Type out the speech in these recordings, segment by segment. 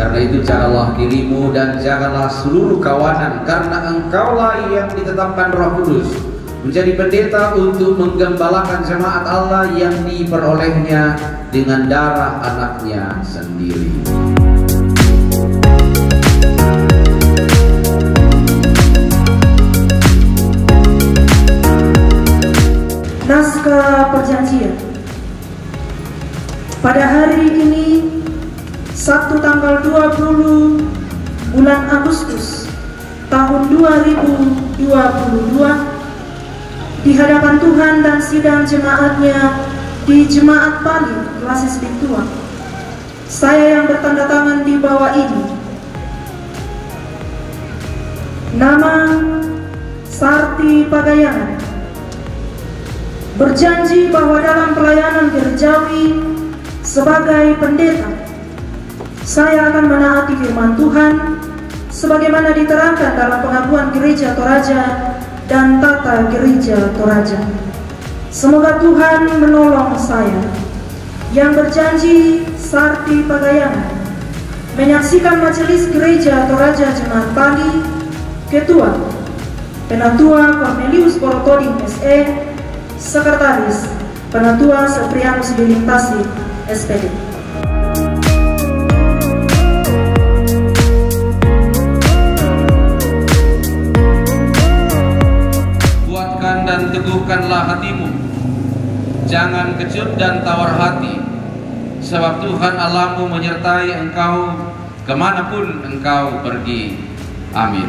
Karena itu jagalah dirimu dan jagalah seluruh kawanan, karena engkaulah yang ditetapkan Roh Kudus menjadi pendeta untuk menggembalakan jemaat Allah yang diperolehnya dengan darah anaknya sendiri. Naskah Perjanjian. Pada hari ini, Sabtu tanggal 20 bulan Agustus tahun 2022, di hadapan Tuhan dan sidang jemaatnya di Jemaat Pali Klasis Bintua, saya yang bertanda tangan di bawah ini, nama Sarti Pagayangan, berjanji bahwa dalam pelayanan gerejawi sebagai pendeta, saya akan menaati firman Tuhan sebagaimana diterangkan dalam pengakuan Gereja Toraja dan Tata Gereja Toraja. Semoga Tuhan menolong saya yang berjanji Sarti Pagayangan menyaksikan majelis Gereja Toraja Jemaat Pali, Ketua Penatua Cornelius Borotoding SE, Sekretaris Penatua Seprianus Bilintasi SPD. Kuatkan dan teguhkanlah hatimu, jangan kecut dan tawar hati, sebab Tuhan Allahmu menyertai engkau kemanapun engkau pergi. Amin.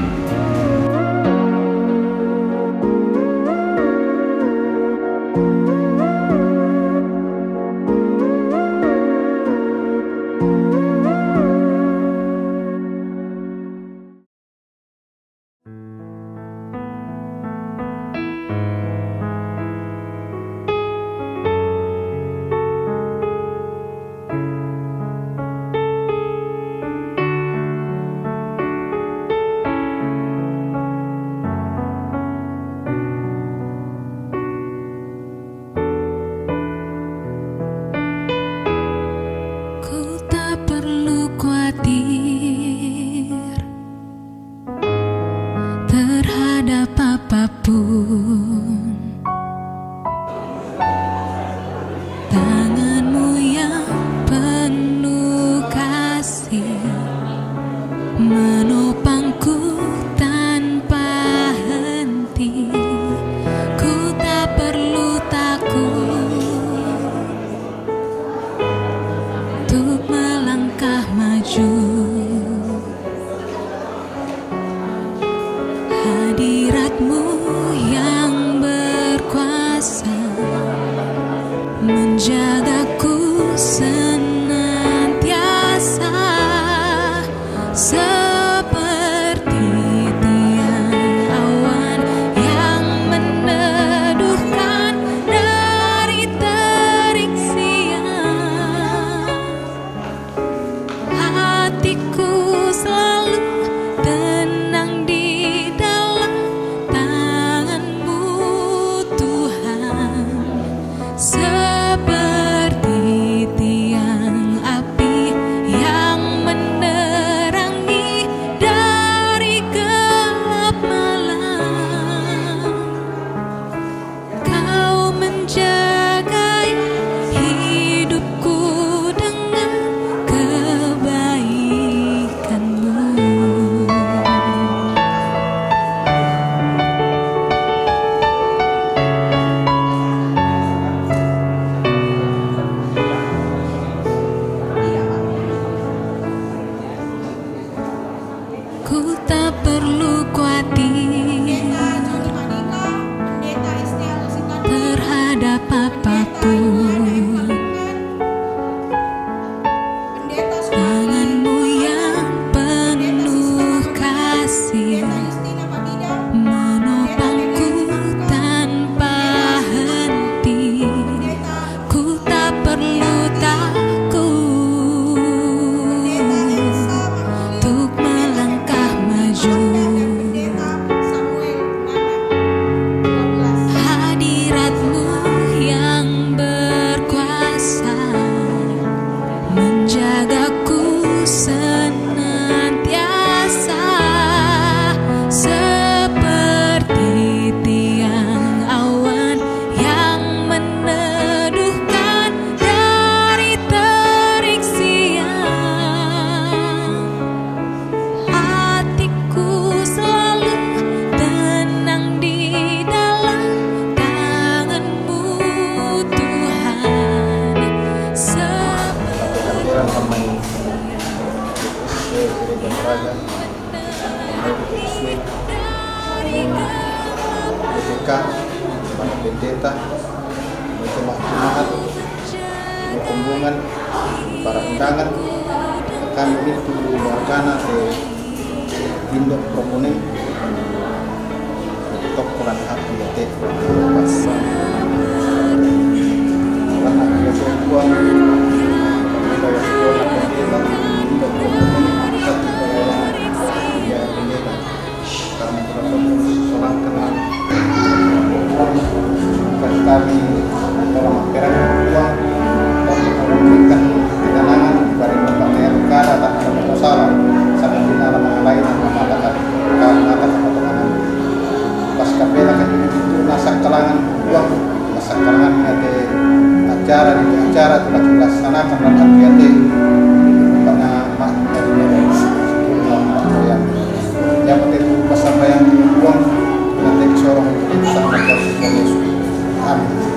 Gereja Praja, BPK, para pendeta, jemaat, rombongan, para undangan, kami itu wargana di Indo Proponing, untuk kurang hati ya teh, pas karena dia semua kita sekolah pendeta Indo Proponing satu pelayanan dia pendeta, kami berapa seorang kenal kami dalam akhirnya uang memberikan ketenangan dari berbagai negara tak ada masalah sampai di dalam lain mengatakan karena akan potongan pas kabela kan itu nasak kalangan uang nasak kalangan ada acara di acara telah dilaksanakan dan hati-hati karena mak dari yang penting pasal bayang uang nanti seorang itu sangat bagus. Amin.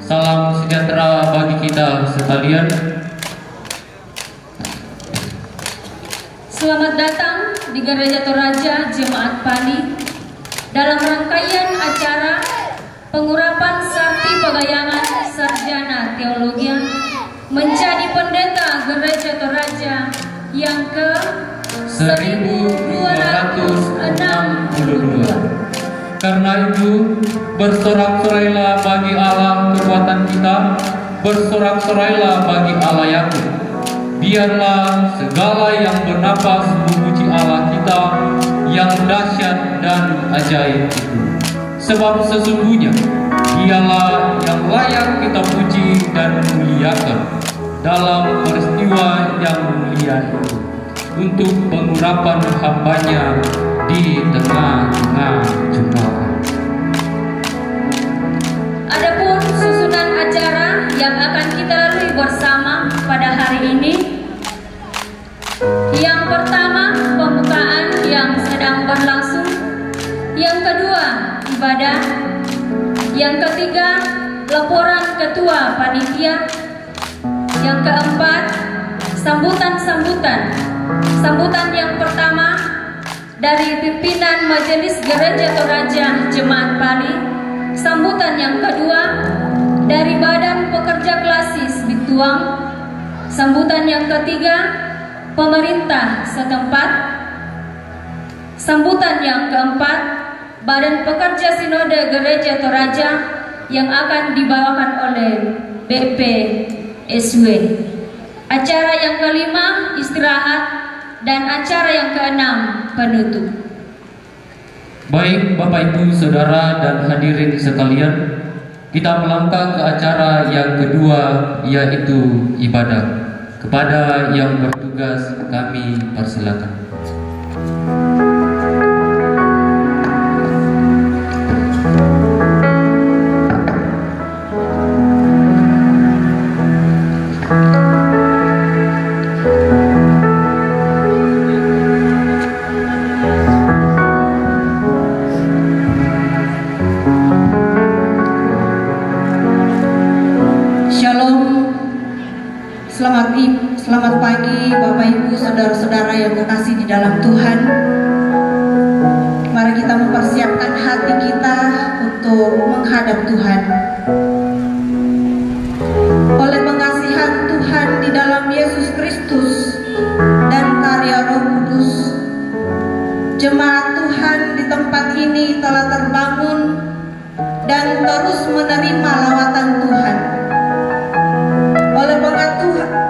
Salam sejahtera bagi kita sekalian. Selamat datang di Gereja Toraja Jemaat Pali dalam rangkaian acara pengurapan Sakti Pagayangan Sarjana Teologi menjadi pendeta Gereja Toraja yang ke 1262. Karena itu, bersorak-sorailah bagi Allah kekuatan kita, bersorak-sorailah bagi Allah Yakub. Biarlah segala yang bernapas memuji Allah kita yang dahsyat dan ajaib itu. Sebab sesungguhnya Dialah yang layak kita puji dan muliakan dalam peristiwa yang mulia itu, untuk pengurapan hamba-Nya di tengah-tengah jemaat. Adapun susunan acara yang akan kita lalui bersama pada hari ini, yang pertama pembukaan yang sedang berlangsung, yang kedua ibadah, yang ketiga laporan ketua panitia, yang keempat sambutan yang pertama dari pimpinan Majelis Gereja Toraja Jemaat Pali, sambutan yang kedua dari Badan Pekerja Klasis Bituang, sambutan yang ketiga pemerintah setempat, sambutan yang keempat Badan Pekerja Sinode Gereja Toraja yang akan dibawakan oleh BPSW. Acara yang kelima istirahat, dan acara yang keenam penutup. Baik Bapak Ibu Saudara dan hadirin sekalian, kita melangkah ke acara yang kedua, yaitu ibadah. Kepada yang bertugas kami persilakan. Selamat pagi Bapak Ibu Saudara-saudara yang kekasih di dalam Tuhan. Mari kita mempersiapkan hati kita untuk menghadap Tuhan. Oleh pengasihan Tuhan di dalam Yesus Kristus dan karya Roh Kudus, jemaat Tuhan di tempat ini telah terbangun dan terus menerima lawatan Tuhan.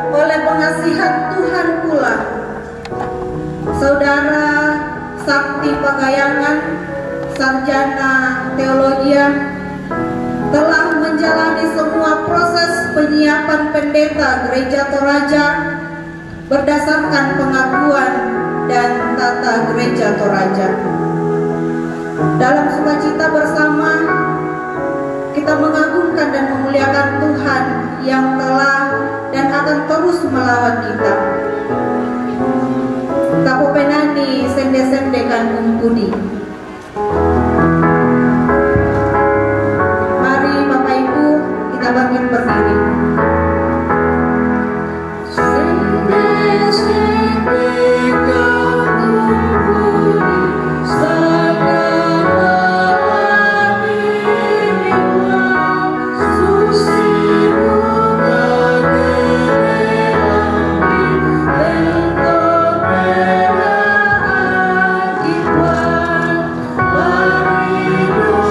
Oleh pengasihan Tuhan pula, Saudara Sakti Pagayangan Sarjana Teologi telah menjalani semua proses penyiapan pendeta Gereja Toraja berdasarkan pengakuan dan tata Gereja Toraja. Dalam sukacita bersama, kita mengagungkan dan memuliakan Tuhan yang telah dan akan terus melawat kita. Kapopenani sende-sendekan kumpudi. Mari Bapak Ibu kita bangkit berdiri.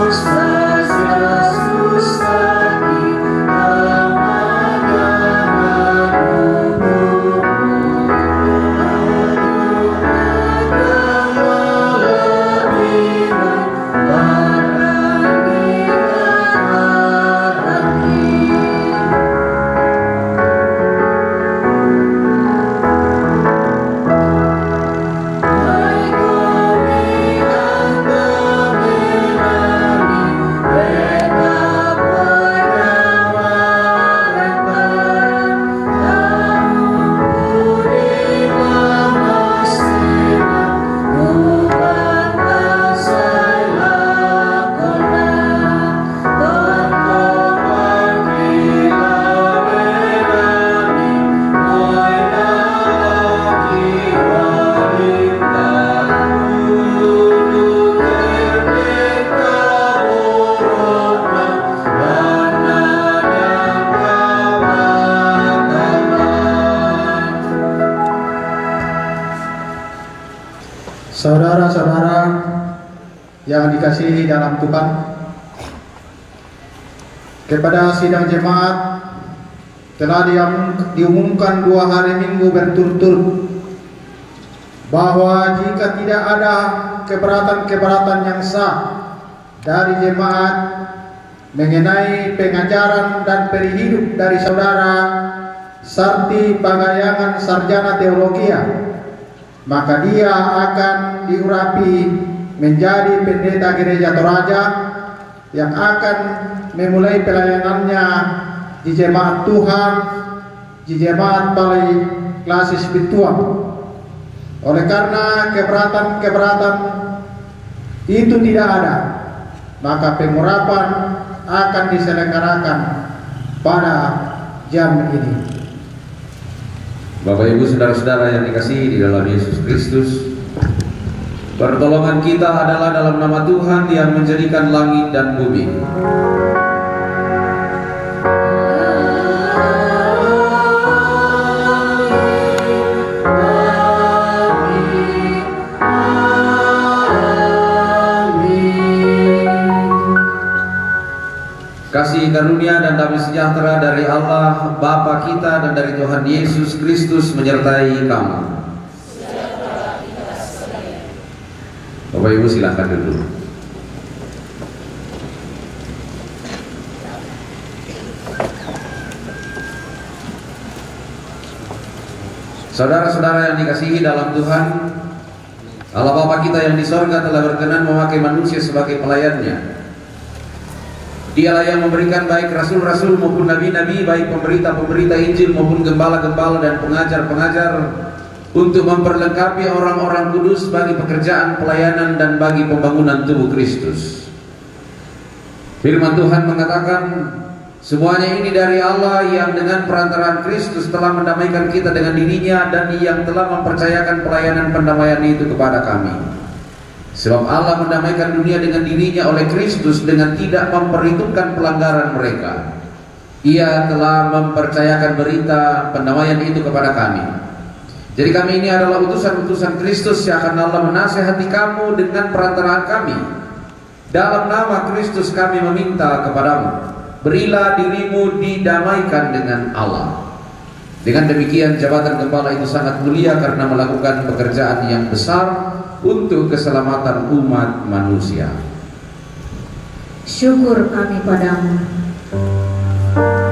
Stars, saudara-saudara yang dikasihi dalam Tuhan, kepada sidang jemaat telah diumumkan 2 hari Minggu berturut-turut bahwa jika tidak ada keberatan-keberatan yang sah dari jemaat mengenai pengajaran dan perihidup dari saudara Sarti Pagayangan Sarjana Teologia, maka dia akan diurapi menjadi pendeta Gereja Toraja yang akan memulai pelayanannya di jemaat Tuhan, di jemaat Balai Klasik Spiritual. Oleh karena keberatan-keberatan itu tidak ada, maka pengurapan akan diselenggarakan pada jam ini. Bapak Ibu saudara-saudara yang dikasihi di dalam Yesus Kristus, pertolongan kita adalah dalam nama Tuhan yang menjadikan langit dan bumi. Kasih karunia dan damai sejahtera dari Allah Bapa kita dan dari Tuhan Yesus Kristus menyertai kamu. Bapak Ibu silakan duduk. Saudara-saudara yang dikasihi dalam Tuhan, Allah Bapa kita yang di sorga telah berkenan memakai manusia sebagai pelayannya. Dialah yang memberikan baik rasul-rasul maupun nabi-nabi, baik pemberita-pemberita Injil maupun gembala-gembala dan pengajar-pengajar, untuk memperlengkapi orang-orang kudus bagi pekerjaan pelayanan dan bagi pembangunan tubuh Kristus. Firman Tuhan mengatakan, semuanya ini dari Allah yang dengan perantaraan Kristus telah mendamaikan kita dengan dirinya dan yang telah mempercayakan pelayanan pendamaian itu kepada kami. Sebab Allah mendamaikan dunia dengan dirinya oleh Kristus dengan tidak memperhitungkan pelanggaran mereka. Ia telah mempercayakan berita pendamaian itu kepada kami. Jadi kami ini adalah utusan-utusan Kristus yang akan Allah menasihati kamu dengan perantaraan kami. Dalam nama Kristus kami meminta kepadamu, berilah dirimu didamaikan dengan Allah. Dengan demikian jabatan gembala itu sangat mulia karena melakukan pekerjaan yang besar untuk keselamatan umat manusia. Syukur kami padamu. Tuhan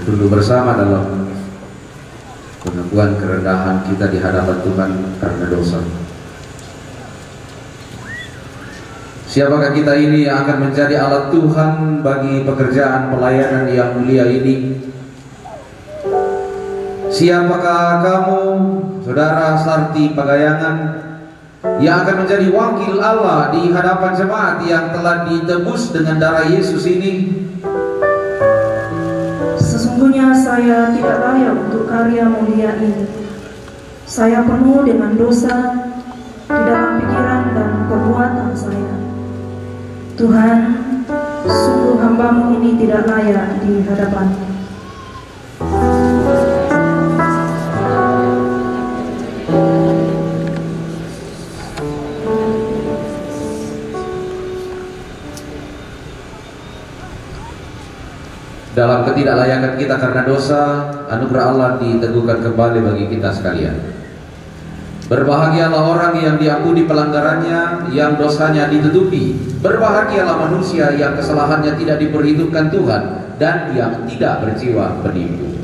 duduk bersama dalam pengakuan kerendahan kita di hadapan Tuhan karena dosa. Siapakah kita ini yang akan menjadi alat Tuhan bagi pekerjaan pelayanan yang mulia ini? Siapakah kamu, Saudara Sarti Pagayangan, yang akan menjadi wakil Allah di hadapan jemaat yang telah ditebus dengan darah Yesus ini? Sesungguhnya saya tidak layak untuk karya mulia ini. Saya penuh dengan dosa di dalam pikiran dan perbuatan saya. Tuhan, sungguh hamba-Mu ini tidak layak di hadapan-Mu. Dalam ketidaklayakan kita karena dosa, anugerah Allah diteguhkan kembali bagi kita sekalian. Berbahagialah orang yang diampuni pelanggarannya, yang dosanya ditutupi. Berbahagialah manusia yang kesalahannya tidak diperhitungkan Tuhan dan yang tidak berjiwa penipu.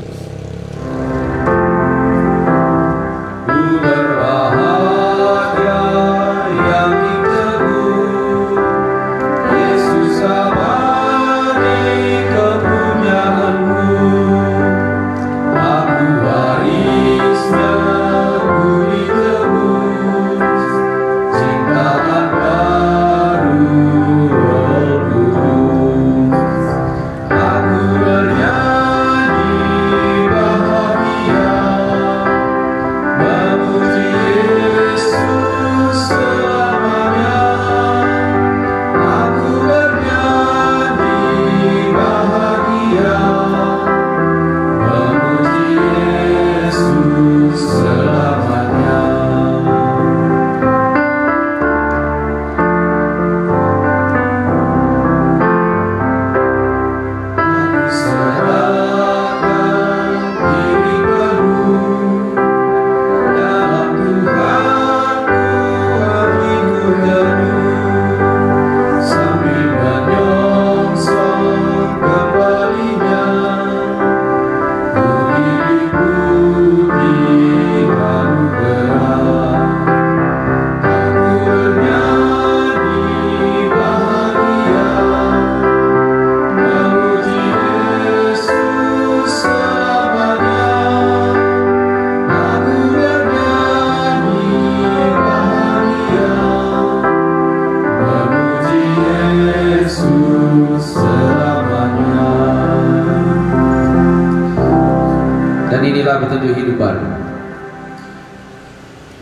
Petunjuk hidup baru.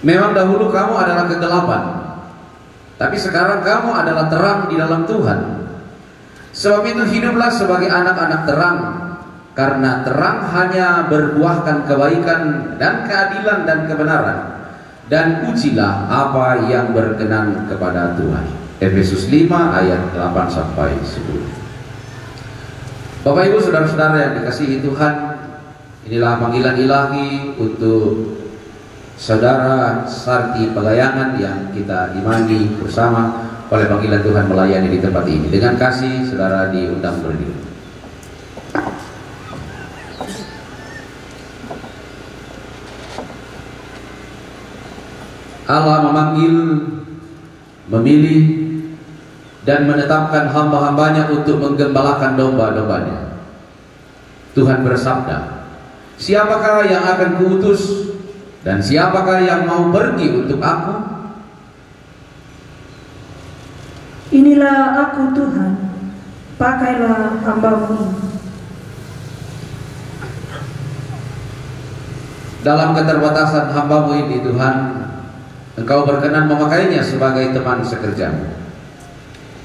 Memang dahulu kamu adalah kegelapan, tapi sekarang kamu adalah terang di dalam Tuhan. Sebab itu hiduplah sebagai anak-anak terang, karena terang hanya berbuahkan kebaikan dan keadilan dan kebenaran. Dan ujilah apa yang berkenan kepada Tuhan. Efesus 5 ayat 8 sampai 10. Bapak Ibu saudara-saudara yang dikasihi Tuhan, inilah panggilan ilahi untuk Saudara Sarti Pagayangan yang kita imani bersama oleh panggilan Tuhan melayani di tempat ini. Dengan kasih, saudara diundang berdiri. Allah memanggil, memilih, dan menetapkan hamba-hambanya untuk menggembalakan domba-dombanya. Tuhan bersabda, siapakah yang akan kuutus dan siapakah yang mau pergi untuk aku? Inilah aku Tuhan, pakailah hamba-Mu. Dalam keterbatasan hamba-Mu ini Tuhan, Engkau berkenan memakainya sebagai teman sekerjamu.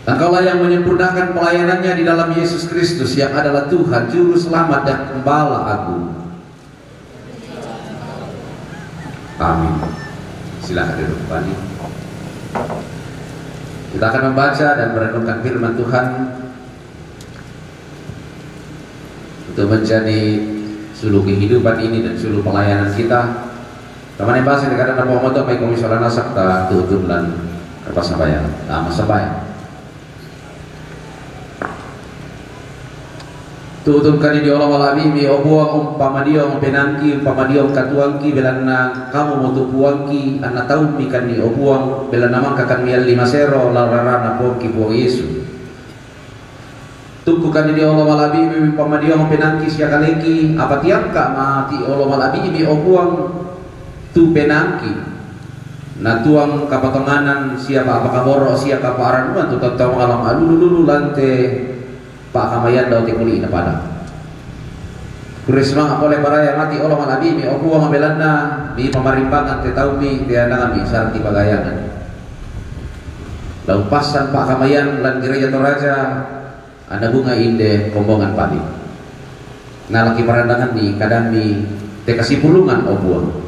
Engkaulah yang menyempurnakan pelayanannya di dalam Yesus Kristus yang adalah Tuhan, Juru Selamat dan Gembala Agung. Amin. Silakan duduk kembali. Kita akan membaca dan merenungkan firman Tuhan untuk menjadi suluh kehidupan ini dan suluh pelayanan kita. Teman yang bahasa dikatakan apa moto mai komisioner sakta tutur dan apa sambayan. Nama sambayan. Tutun kali di Allah walami obuang umpama dia penangki umpama dia katuangki belana kamu mutu puangki anak tahu mikan ni obuang belana mangkakan mial 5 sero lararana poki buang Yesu. Tuku kali di Allah walami umpama dia penangki sia kaleki apa tiap kak mati Allah walami obuang tu penangki. Na tuang kapatonganan siapa apa kaboro siapa apa aran tu tahu alam alulu lante Pak Kamayan daw tikuli na pada. Kurismang ako le para yang mati Allah malabi mi oku ang belanda mi pamarimbangan te tau mi te kami sarti bagayangan. Laupasan Pak Kamayan lan gereja Toraja ada bunga inde kombongan padi. Nalaki parandangan ni kadang mi te kasih pulungan obuang.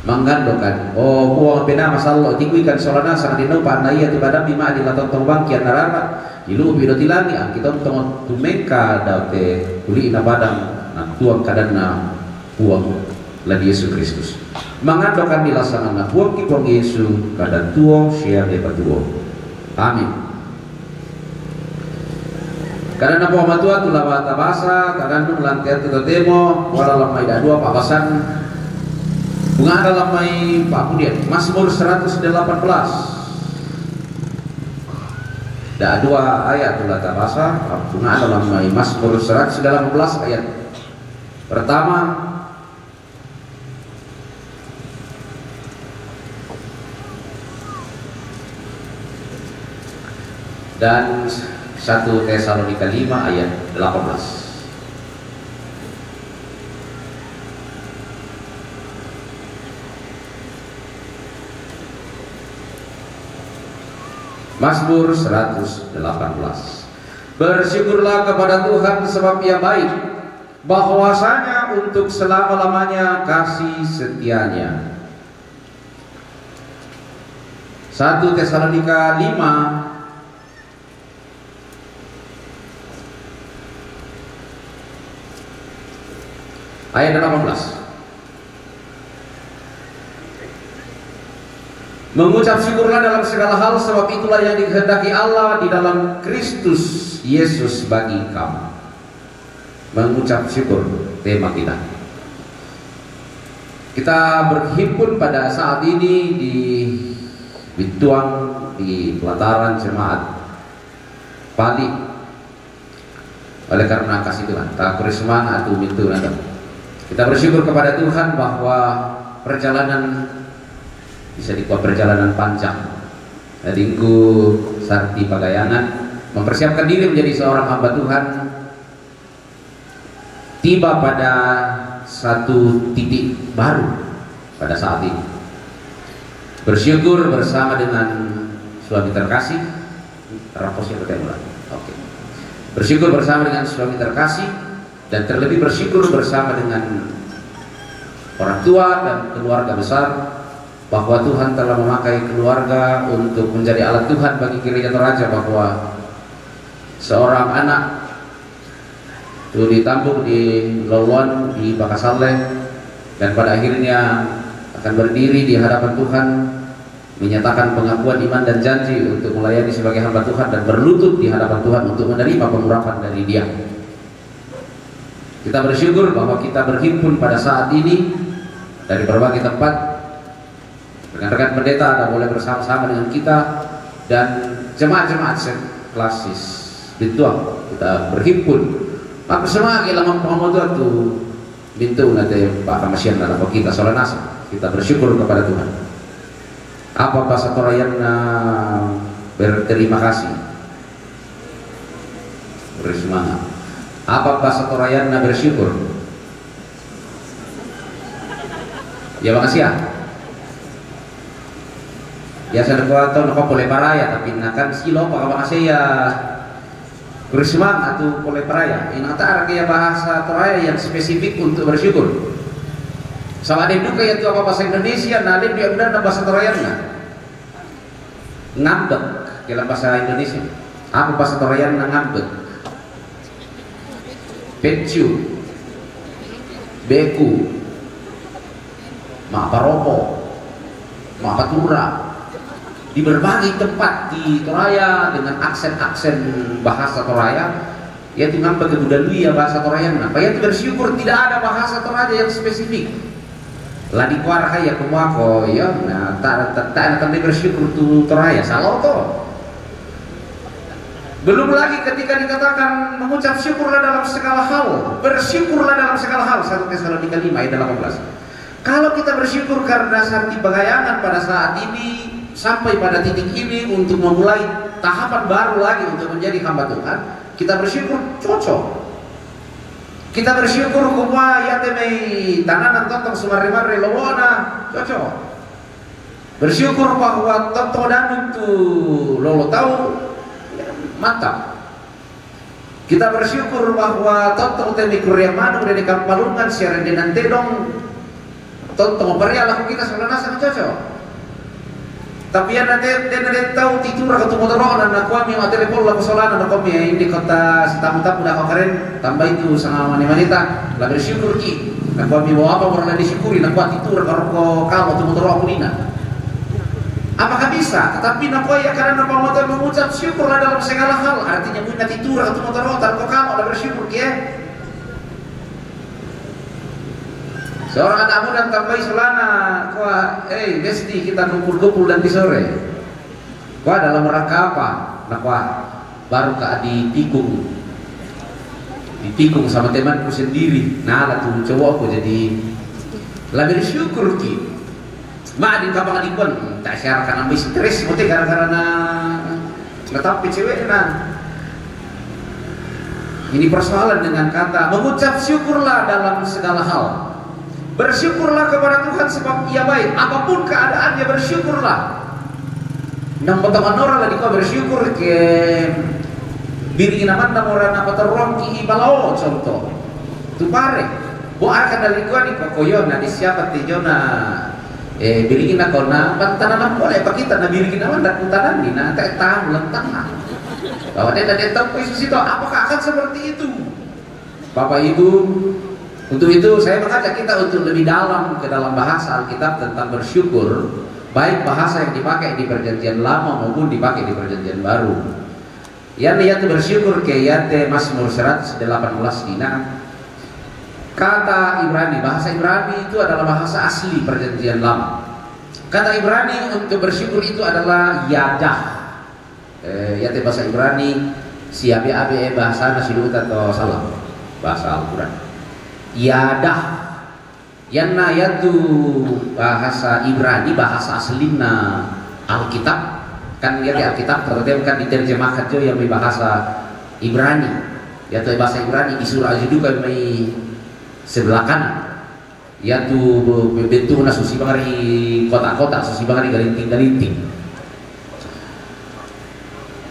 Manggandokan buang pena masallo tikuikan solana sang dino pa na iya tibada mi ma di latong bangkian narara ilu bido tilangi ang kita tong tumengka daute kuli na badang na tuang kadana buang lagi Yesus Kristus mangandokan dilasangan na buang ki buang Yesus kadan tuang siya de patuo amin kadana po matua tulawa tabasa kadana lantian tutotemo wala lamay da dua papasan bunga ada lamay papudian Mazmur 118 ada 2 ayat tulah tabasa bunga dalam Mazmur 118 ayat pertama dan 1 Tesalonika 5 ayat 18. Mazmur 118. Bersyukurlah kepada Tuhan sebab Ia baik, bahwasanya untuk selama-lamanya kasih setianya. 1 Tesalonika 5 ayat 18. Mengucap syukurlah dalam segala hal sebab itulah yang dikehendaki Allah di dalam Kristus Yesus bagi kamu. Mengucap syukur tema kita. Kita berhimpun pada saat ini di Bituang di pelataran jemaat Pali. Oleh karena kasih Tuhan, tak berisman atau mintu nanti. Kita bersyukur kepada Tuhan bahwa perjalanan bisa dikuat perjalanan panjang. Adingku Sarti Pagayangan mempersiapkan diri menjadi seorang hamba Tuhan, tiba pada satu titik baru pada saat ini. Bersyukur bersama dengan suami terkasih, raposnya ketemu lagi. Oke. Bersyukur bersama dengan suami terkasih dan terlebih bersyukur bersama dengan orang tua dan keluarga besar bahwa Tuhan telah memakai keluarga untuk menjadi alat Tuhan bagi gereja Toraja, bahwa seorang anak itu ditampung di Lowon di Bakasaleh dan pada akhirnya akan berdiri di hadapan Tuhan, menyatakan pengakuan iman dan janji untuk melayani sebagai hamba Tuhan dan berlutut di hadapan Tuhan untuk menerima pengurapan dari Dia. Kita bersyukur bahwa kita berhimpun pada saat ini dari berbagai tempat. Rekan-rekan pendeta ada boleh bersama-sama dengan kita dan jemaat-jemaat klasis Bituang kita berhimpun. Maka semua kita mempengaruhi itu bintu nanti Pak Kamasian dalam kita solenas. Kita bersyukur kepada Tuhan. Apa bahasa Torayana berterima kasih, bersemangat. Apa bahasa Torayana bersyukur? Ya makasih ya. Ya saya tahu nak boleh paraya tapi nakan silo pak makasih ya. Bersemangat atau boleh paraya. Ini antara kayak bahasa Toraya yang spesifik untuk bersyukur. Sama ada juga yang apa bahasa Indonesia, nah ada dia udah bahasa Torayana. Ngambek dalam bahasa Indonesia. Apa bahasa Torayana ngambek? Pecu, beku, mak paropo, mak patura. Di berbagai tempat di Toraya dengan aksen-aksen bahasa Toraya Yaitu ngamba kebudaluya bahasa Torayan. Apa yaitu bersyukur tidak ada bahasa Toraja yang spesifik. Lah di kuarah ya kumuako ya, nah tak ada tanda bersyukur tu Toraya salah to. Belum lagi ketika dikatakan mengucap syukurlah dalam segala hal, bersyukurlah dalam segala hal. 1 Tesalonika 5 ayat 18. Kalau kita bersyukur karena sarti bagayangan pada saat ini sampai pada titik ini untuk memulai tahapan baru lagi untuk menjadi hamba Tuhan, kita bersyukur cocok. Kita bersyukur kuma ya temei tananan tontong sumari-mari lowona cocok. Bersyukur bahwa tontong danun tu lolo tahu mantap. Kita bersyukur bahwa tontong temi kuria manu dari kampalungan siaran denan tedong tontong peria laku kita sebenarnya sangat cocok. Tapi ya nanti tahu titura ketemu terus dan kami mau telepon laku solana dan kami ini kota tamu-tamu dah keren tambah itu sama wanita lah bersyukur ki. Dan kami bawa apa orang disyukuri dan kuat titura kalau kamu terus kulina. Apakah bisa? Tetapi nakwa ya karena napa mau mengucap syukurlah dalam segala hal. Artinya punya titura ketemu terus dan kamu ada bersyukur ki. Seorang anak muda tambahi selana, kuah, besti kita kumpul-kumpul nanti sore. Kuah dalam rangka apa? Nah kuah baru ke ditikung sama temanku sendiri. Nah lah tuh cowokku jadi lebih syukur ki. Mak di kapal adikun tak syar karena stres, mesti gara-gara tapi cewek Ini persoalan dengan kata mengucap syukurlah dalam segala hal. Bersyukurlah kepada Tuhan sebab Ia baik. Apapun keadaannya bersyukurlah. Nang potongan orang lah dikau bersyukur ke biri naman na orang apa terong ki ibalao contoh. Tu pare. Bo akan dari gua di kokoyon na di siapa tijona biri na kona pantanan boleh pak kita na biri naman dan putanan di na tak tahu lentang. Bahwa dia tahu Yesus itu apakah akan seperti itu? Bapak Ibu, untuk itu saya mengajak kita untuk lebih dalam ke dalam bahasa Alkitab tentang bersyukur, baik bahasa yang dipakai di Perjanjian Lama maupun dipakai di Perjanjian Baru. Yang yaitu bersyukur ke yaitu Mazmur 118 dina. Kata Ibrani, bahasa Ibrani itu adalah bahasa asli Perjanjian Lama. Kata Ibrani untuk bersyukur itu adalah yadah. Yaitu bahasa Ibrani siabe abe bahasa nasilut atau salah bahasa Al-Quran. Yadah yanna yaitu bahasa Ibrani, bahasa aslina Alkitab kan ya Alkitab terjemahkan diterjemahkan juga yang bahasa Ibrani yaitu bahasa Ibrani di surah Al-Juduka mai sebelah kanan yaitu bentuknya susi bangari kotak-kotak susi bangari galinting-galinting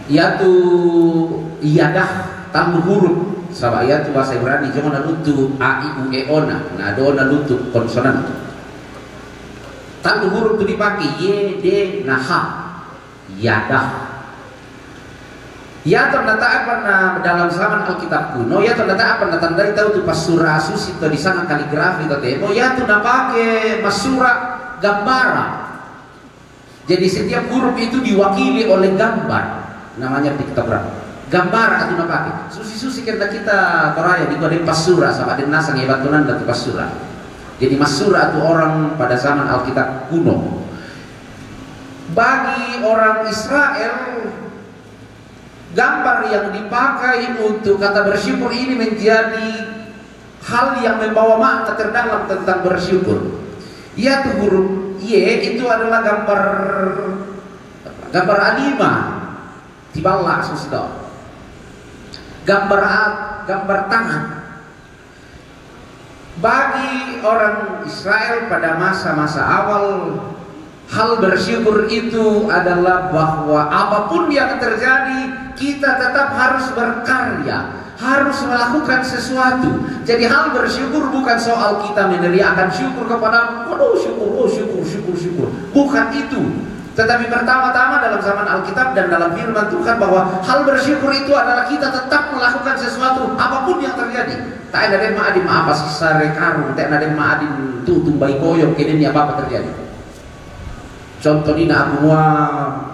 yaitu yadah tambah huruf sama ayat bahasa Ibrani cuma nalutu a i u e ona nah do nalutu konsonan tanpa huruf itu dipakai y d nah ha yadah ya tanda apa dalam zaman Alkitab kuno ya tanda apa tanda itu pas surah susi itu di sana kaligrafi itu temo ya tuh pakai masura gambara jadi setiap huruf itu diwakili oleh gambar namanya piktograf gambar atau napake susi karena kita Toraya di kode pasura sama den nasang ya batunan dan pasura jadi masura itu orang pada zaman Alkitab kuno bagi orang Israel gambar yang dipakai untuk kata bersyukur ini menjadi hal yang membawa makna terdalam tentang bersyukur yaitu huruf Y itu adalah gambar anima tiballa susah gambar tangan bagi orang Israel pada masa-masa awal hal bersyukur itu adalah bahwa apapun yang terjadi kita tetap harus berkarya harus melakukan sesuatu jadi hal bersyukur bukan soal kita meneriakan syukur kepada syukur bukan itu tetapi pertama-tama dalam zaman Alkitab dan dalam firman Tuhan bahwa hal bersyukur itu adalah kita tetap melakukan sesuatu apapun yang terjadi. Tak ada yang maadim apa sih sare karung, tak ada yang maadim tutung bayi koyok kini apa terjadi. Contoh ini aku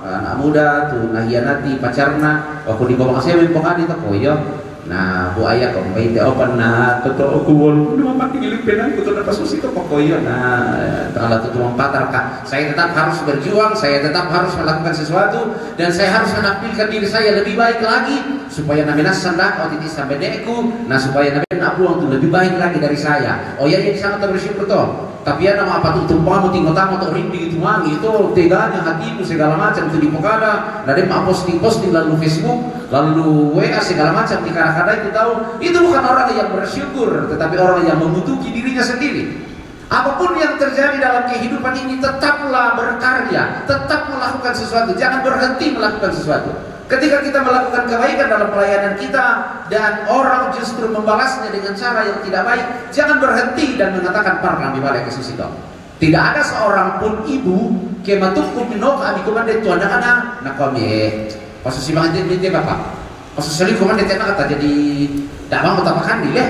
anak muda tuh nahianati pacarna, aku di bawah saya mempokadi tak koyok, Nah, bu ayah kok main dia open na toto kuwon udah mati gilipenan kutu dapat susi to pokoknya. Nah, kalau tutu mempatar kak, saya tetap harus berjuang, saya tetap harus melakukan sesuatu dan saya harus menampilkan diri saya lebih baik lagi supaya namanya sandak atau titis sampai deku. Nah, supaya namanya apuang tuh lebih baik lagi dari saya. Oh ya, ini sangat bersyukur toh. Tapi ya nama apa tuh tumpamu tinggal tamu atau rindu itu mangi itu teganya hatimu segala macam itu di pokada. Dari mak posting lalu Facebook lalu WA segala macam di kadang-kadang itu tahu itu bukan orang yang bersyukur tetapi orang yang membutuhkan dirinya sendiri. Apapun yang terjadi dalam kehidupan ini tetaplah berkarya, tetap melakukan sesuatu, jangan berhenti melakukan sesuatu. Ketika kita melakukan kebaikan dalam pelayanan kita dan orang justru membalasnya dengan cara yang tidak baik, jangan berhenti dan mengatakan parang di balik kesusito. Tidak ada seorang pun ibu kematuk kuminok abi komande tu anak-anak nak kami pasus simang dia bapak pasus seli komande anak kata jadi damang utamakan dia.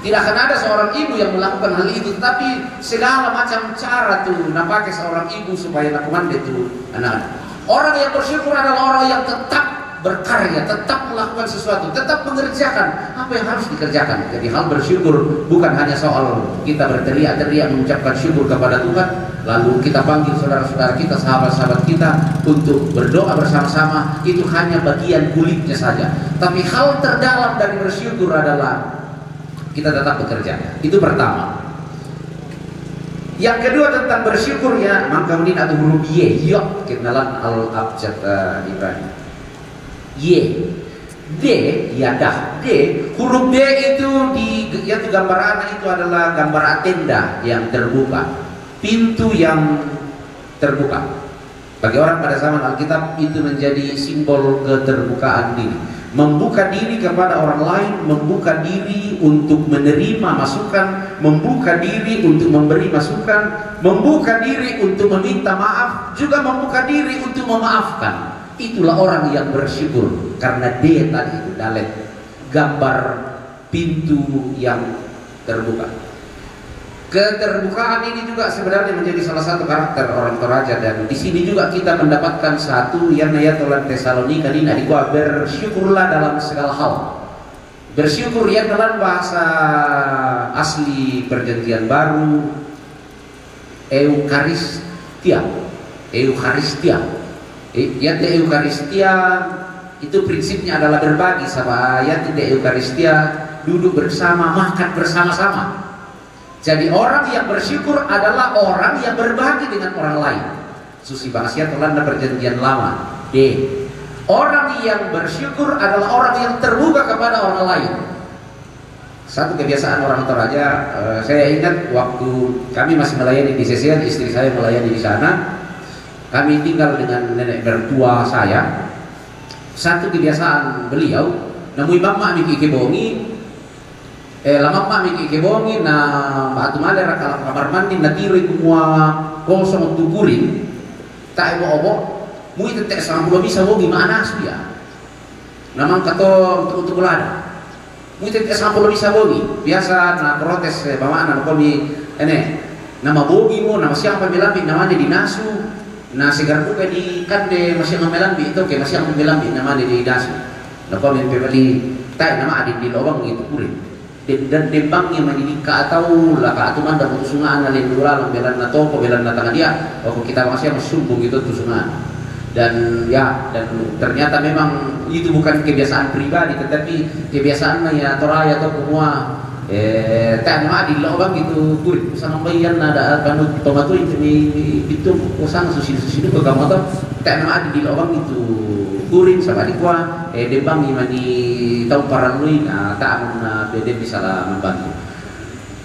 Tidak akan ada seorang ibu yang melakukan hal itu, tetapi segala macam cara tuh nampaknya seorang ibu supaya nak komande tu anak-anak. Orang yang bersyukur adalah orang yang tetap berkarya, tetap melakukan sesuatu, tetap mengerjakan apa yang harus dikerjakan. Jadi hal bersyukur bukan hanya soal kita berteriak-teriak mengucapkan syukur kepada Tuhan, lalu kita panggil saudara-saudara kita, sahabat-sahabat kita untuk berdoa bersama-sama, itu hanya bagian kulitnya saja. Tapi hal terdalam dari bersyukur adalah kita tetap bekerja. Itu pertama. Yang kedua tentang bersyukur ya, mangkaunin atau huruf Y, yok kenalan al-abjad Ibrani. Y, D, ya dah, D, huruf D itu yaitu gambaran itu adalah gambar tenda yang terbuka, pintu yang terbuka. Bagi orang pada zaman Alkitab itu menjadi simbol keterbukaan diri. Membuka diri kepada orang lain, membuka diri untuk menerima masukan, membuka diri untuk memberi masukan, membuka diri untuk meminta maaf, juga membuka diri untuk memaafkan. Itulah orang yang bersyukur, karena dia tadi itu dalet gambar pintu yang terbuka. Keterbukaan ini juga sebenarnya menjadi salah satu karakter orang Toraja, dan di sini juga kita mendapatkan satu yang ya tolan Tesalonika ini adikwa bersyukurlah dalam segala hal. Bersyukur ya dalam bahasa asli Perjanjian Baru Eukaristia. Eukaristia. Ya Eukaristia itu prinsipnya adalah berbagi sama ya tidak Eukaristia duduk bersama, makan bersama-sama. Jadi orang yang bersyukur adalah orang yang berbagi dengan orang lain. Susi bahasa Tolanda Perjanjian Lama. D. Orang yang bersyukur adalah orang yang terbuka kepada orang lain. Satu kebiasaan orang Toraja, saya ingat waktu kami masih melayani di Sesian, istri saya melayani di sana. Kami tinggal dengan nenek mertua saya. Satu kebiasaan beliau, namui mama miki kebongi. Lama mak miki kebongi na batu maler kalau kamar mandi na tiri kumua kosong tukurin tak obo mu itu tek sama belum bisa bogi mana asu ya namang kato untuk lada mu itu tek sama belum bisa bogi biasa na protes bawa anak kami nama bogi mu nama siapa melambi nama di nasu na segar buka di kande masih melambi itu ke masih melambi nama di nasu na kami pembeli tak nama adik di lobang itu kurin dan dembang yang menikah atau lah kak tuman dan tusungan alin dura belan na toko belan na tangan dia kita masih sumbung itu tusungan dan ya dan ternyata memang itu bukan kebiasaan pribadi tetapi kebiasaan ya Toraya atau semua tak nama di lobang itu kurit sama bayan ada kanut tomato itu usang susi itu ke kamu tuh tak nama di lobang itu kuring sama dikwa dembang imani tahu para lui tak akan beda bisa membantu.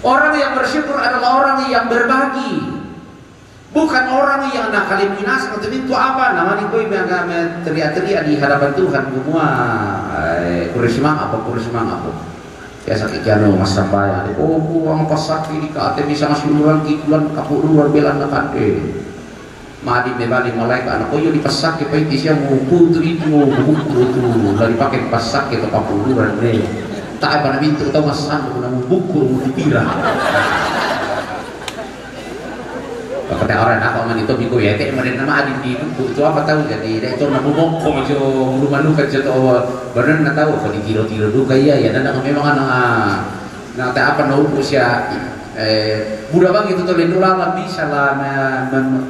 Orang yang bersyukur adalah orang yang berbagi, bukan orang yang nakal minas atau itu apa namanya kau yang teriak-teriak di hadapan Tuhan semua kurismang apa biasa kiano mas sampaya uang pasak ini kate bisa masih luar kikulan kapuk luar belan nakade madi membali mulai ke anak koyo dipasak ke pagi siang mau putri itu mau buku itu dari pakai pasak ke kapuk luar bre tak apa nabi itu tahu masan mau buku mau dipira Kata orang nak itu minggu ya, teh mana nama adik di itu apa tahu jadi itu nama bokong aja rumah lu kerja tu awal, benar nak tahu kalau kilo du kaya ya, dan memang nak tak apa nak usia mudah bang itu tu lindungan bisa lah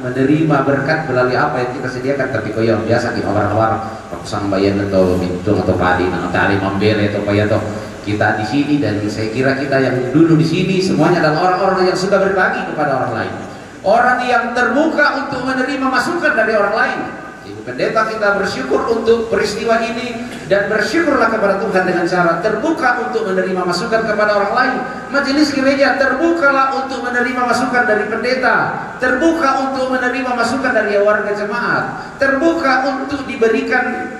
menerima berkat melalui apa yang kita sediakan, tapi kau yang biasa di awal-awal pasang bayan atau mintung atau padi, nak tali membeli atau payah atau kita di sini, dan saya kira kita yang dulu di sini semuanya adalah orang-orang yang suka berbagi kepada orang lain. Orang yang terbuka untuk menerima masukan dari orang lain. Ibu Pendeta, kita bersyukur untuk peristiwa ini, dan bersyukurlah kepada Tuhan dengan cara terbuka untuk menerima masukan kepada orang lain. Majelis gereja terbukalah untuk menerima masukan dari pendeta, terbuka untuk menerima masukan dari warga jemaat, terbuka untuk diberikan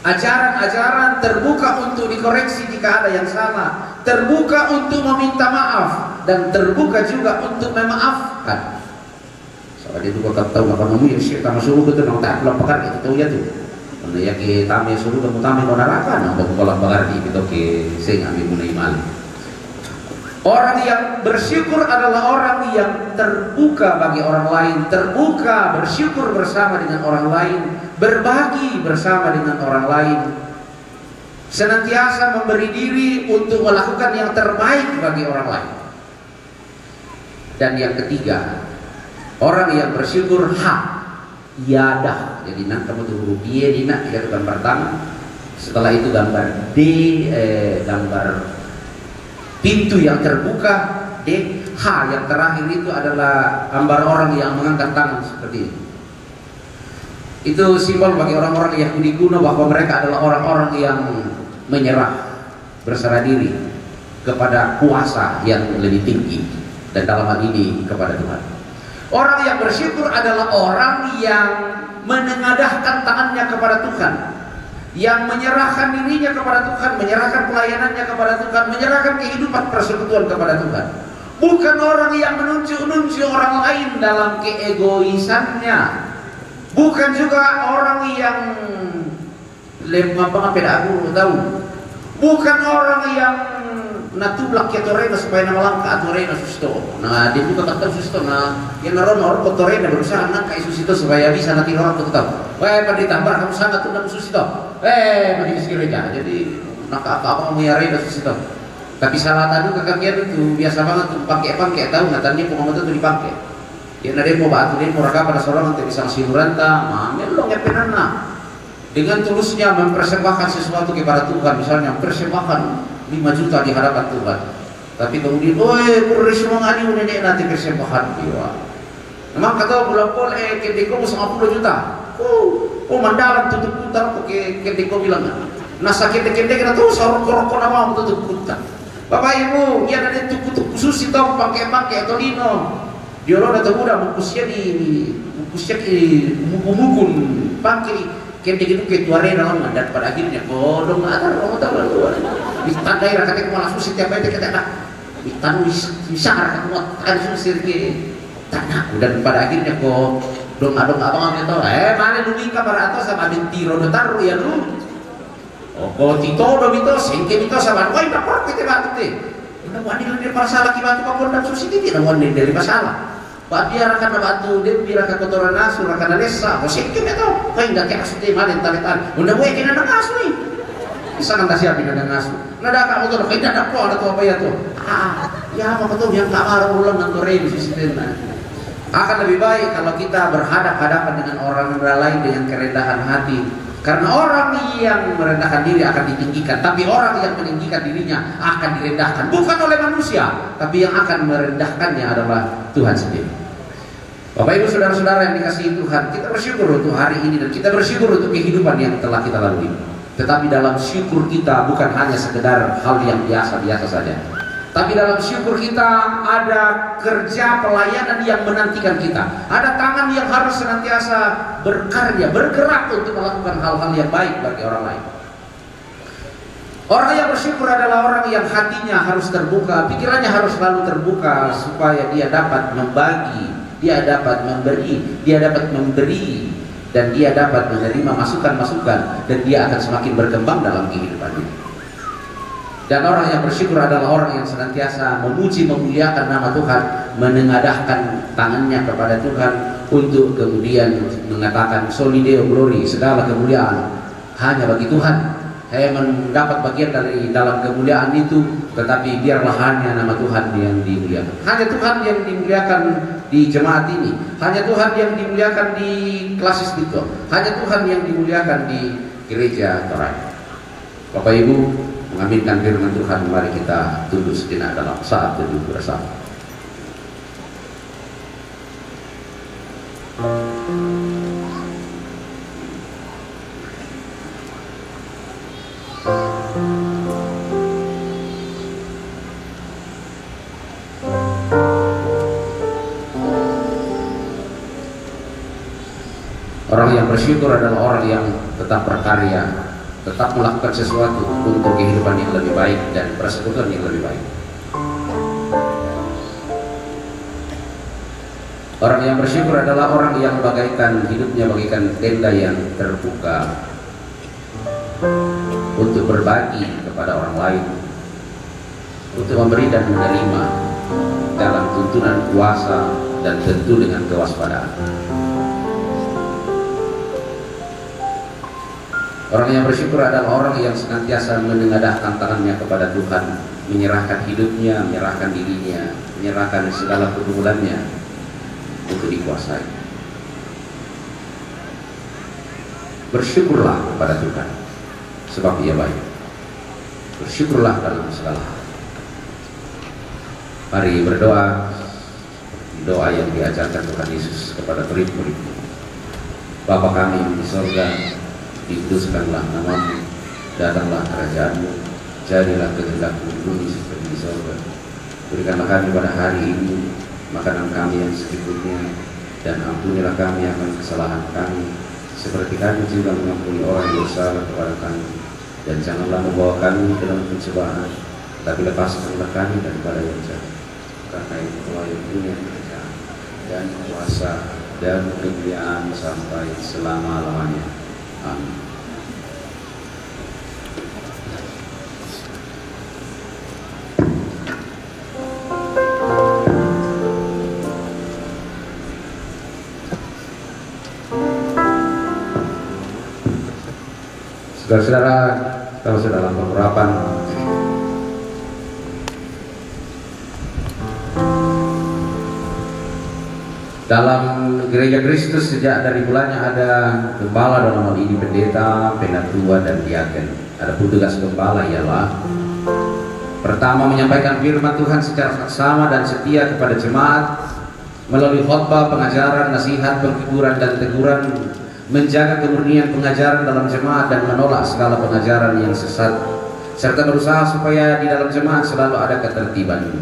ajaran-ajaran, terbuka untuk dikoreksi jika ada yang salah, terbuka untuk meminta maaf, dan terbuka juga untuk memaafkan. Soalnya itu kau tahu apa namanya sih, kamu suruh betul nong tak pulang pakar itu tahu ya tuh. Karena ya kita kami suruh kamu tamu kau neraka, nong kamu pulang pakar di itu ke saya ngambil mulai malam. Orang yang bersyukur adalah orang yang terbuka bagi orang lain, terbuka bersyukur bersama dengan orang lain, berbagi bersama dengan orang lain, senantiasa memberi diri untuk melakukan yang terbaik bagi orang lain. Dan yang ketiga, orang yang bersyukur yadah. Jadi nak kamu tunggu dia di nak tidak gambar tangan. Setelah itu gambar D, gambar pintu yang terbuka D. H yang terakhir itu adalah gambar orang yang mengangkat tangan seperti ini. Itu simbol bagi orang-orang Yahudi kuno bahwa mereka adalah orang-orang yang menyerah, berserah diri kepada kuasa yang lebih tinggi, dan dalam hal ini kepada Tuhan. Orang yang bersyukur adalah orang yang menengadahkan tangannya kepada Tuhan, yang menyerahkan dirinya kepada Tuhan, menyerahkan pelayanannya kepada Tuhan, menyerahkan kehidupan persekutuan kepada Tuhan. Bukan orang yang menunjuk-nunjuk orang lain dalam keegoisannya. Bukan juga orang yang lempang aku tahu. Bukan orang yang natublak ya torena supaya nama langka torena susto. Nah dia buka kata susto. Nah yang naron orang torena berusaha nangka susto supaya bisa nanti orang tuh tahu. Wah pada ditambah kamu sangat tuh nama susto. Majelis gereja. Jadi nak apa mau ya rena susto. Tapi salah tadi kekakian itu biasa banget tuh pakai tahu natanya pengomat itu dipakai. Ya nade mau batu dia mau raka pada seorang nanti bisa siuran ta, mamel lo ngepenana. Dengan tulusnya mempersembahkan sesuatu kepada Tuhan, misalnya mempersembahkan 5 juta di hadapan Tuhan. Tapi kemudian, kurang semangani nenek nanti persembahan dia. Memang kata bulan pol kedeko 50 juta. Mandalan tutup putar ke kedeko bilang. Nasa kedek kita tuh sorok-sorok nama tutup putar. Bapak Ibu, ya nanti tutup khusus itu pakai atau lino. Dia lo datang muda mukusnya di mukun pakai kedek itu ketuare dalam mandat pada akhirnya bodong ada orang tahu luar. Ditandai rakyat malah susi tiap hari kita nak ditandu bisa rakyat muat kan susi ke tanah, dan pada akhirnya kok dong abang itu mana lu nikah para atas sama bintiro taruh ya lu kok tito dong itu sengke itu sama kau itu apa kita batu deh udah wani dari masalah kita kapol dan susi tidak wani dari masalah pak biar akan batu dia biar akan kotoran nasu akan desa kok sengke itu kau enggak kayak asli malin talitan udah gue kena nasu nih bisa kan tak siapin ada nasu nada kamu tuh kayak ada kok ada tuh apa ya tuh ya apa tuh yang kamar ulang ngantor di sisi akan lebih baik kalau kita berhadapan dengan orang lain dengan kerendahan hati, karena orang yang merendahkan diri akan ditinggikan, tapi orang yang meninggikan dirinya akan direndahkan, bukan oleh manusia, tapi yang akan merendahkannya adalah Tuhan sendiri. Bapak Ibu saudara-saudara yang dikasihi Tuhan, kita bersyukur untuk hari ini dan kita bersyukur untuk kehidupan yang telah kita lalui. Tetapi dalam syukur kita bukan hanya sekedar hal yang biasa-biasa saja. Tapi dalam syukur kita ada kerja pelayanan yang menantikan kita. Ada tangan yang harus senantiasa berkarya, bergerak untuk melakukan hal-hal yang baik bagi orang lain. Orang yang bersyukur adalah orang yang hatinya harus terbuka, pikirannya harus selalu terbuka supaya dia dapat membagi, dia dapat memberi, dan dia dapat menerima masukan-masukan, dan dia akan semakin berkembang dalam kehidupannya. Dan orang yang bersyukur adalah orang yang senantiasa memuji, memuliakan nama Tuhan, menengadahkan tangannya kepada Tuhan untuk kemudian mengatakan Soli Deo Glory, segala kemuliaan hanya bagi Tuhan. Saya mendapat bagian dari dalam kemuliaan itu, tetapi biarlah hanya nama Tuhan yang dimuliakan. Hanya Tuhan yang dimuliakan di jemaat ini, hanya Tuhan yang dimuliakan di Klasis Dito, hanya Tuhan yang dimuliakan di Gereja Toraja. Bapak Ibu, mengaminkan firman Tuhan, mari kita tunduk sejenak dalam saat teduh bersama. Orang yang bersyukur adalah orang yang tetap berkarya, tetap melakukan sesuatu untuk kehidupan yang lebih baik dan persekutuan yang lebih baik. Orang yang bersyukur adalah orang yang bagaikan hidupnya bagaikan tenda yang terbuka untuk berbagi kepada orang lain, untuk memberi dan menerima dalam tuntunan kuasa dan tentu dengan kewaspadaan. Orang yang bersyukur adalah orang yang senantiasa menengadahkan tangannya kepada Tuhan, menyerahkan hidupnya, menyerahkan dirinya, menyerahkan segala pergumulannya untuk dikuasai. Bersyukurlah kepada Tuhan, sebab Ia baik. Bersyukurlah dalam segala hal. Mari berdoa doa yang diajarkan Tuhan Yesus kepada murid-murid-Nya. Bapa kami di sorga, dikuduskanlah namamu, datanglah kerajaan-Mu, jadilah kehendak-Mu di bumi seperti di sorga. Berikanlah kami pada hari ini makanan kami yang secukupnya, dan ampunilah kami akan kesalahan kami, seperti kami juga mengampuni orang yang bersalah kepada kami. Dan janganlah membawa kami dalam pencobaan, tapi lepaskanlah kami daripada yang jahat. Karena itu telah yang punya kerajaan dan kuasa dan kemuliaan sampai selama-lamanya. Amin. Saudara-saudara, kalau sudah dalam pengharapan dalam Gereja Kristus, sejak dari bulannya ada gembala, dalam hal ini pendeta, penatua, dan diaken. Ada tugas gembala ialah pertama, menyampaikan firman Tuhan secara saksama dan setia kepada jemaat melalui khotbah, pengajaran, nasihat, penghiburan, dan teguran, menjaga kemurnian pengajaran dalam jemaat dan menolak segala pengajaran yang sesat, serta berusaha supaya di dalam jemaat selalu ada ketertiban.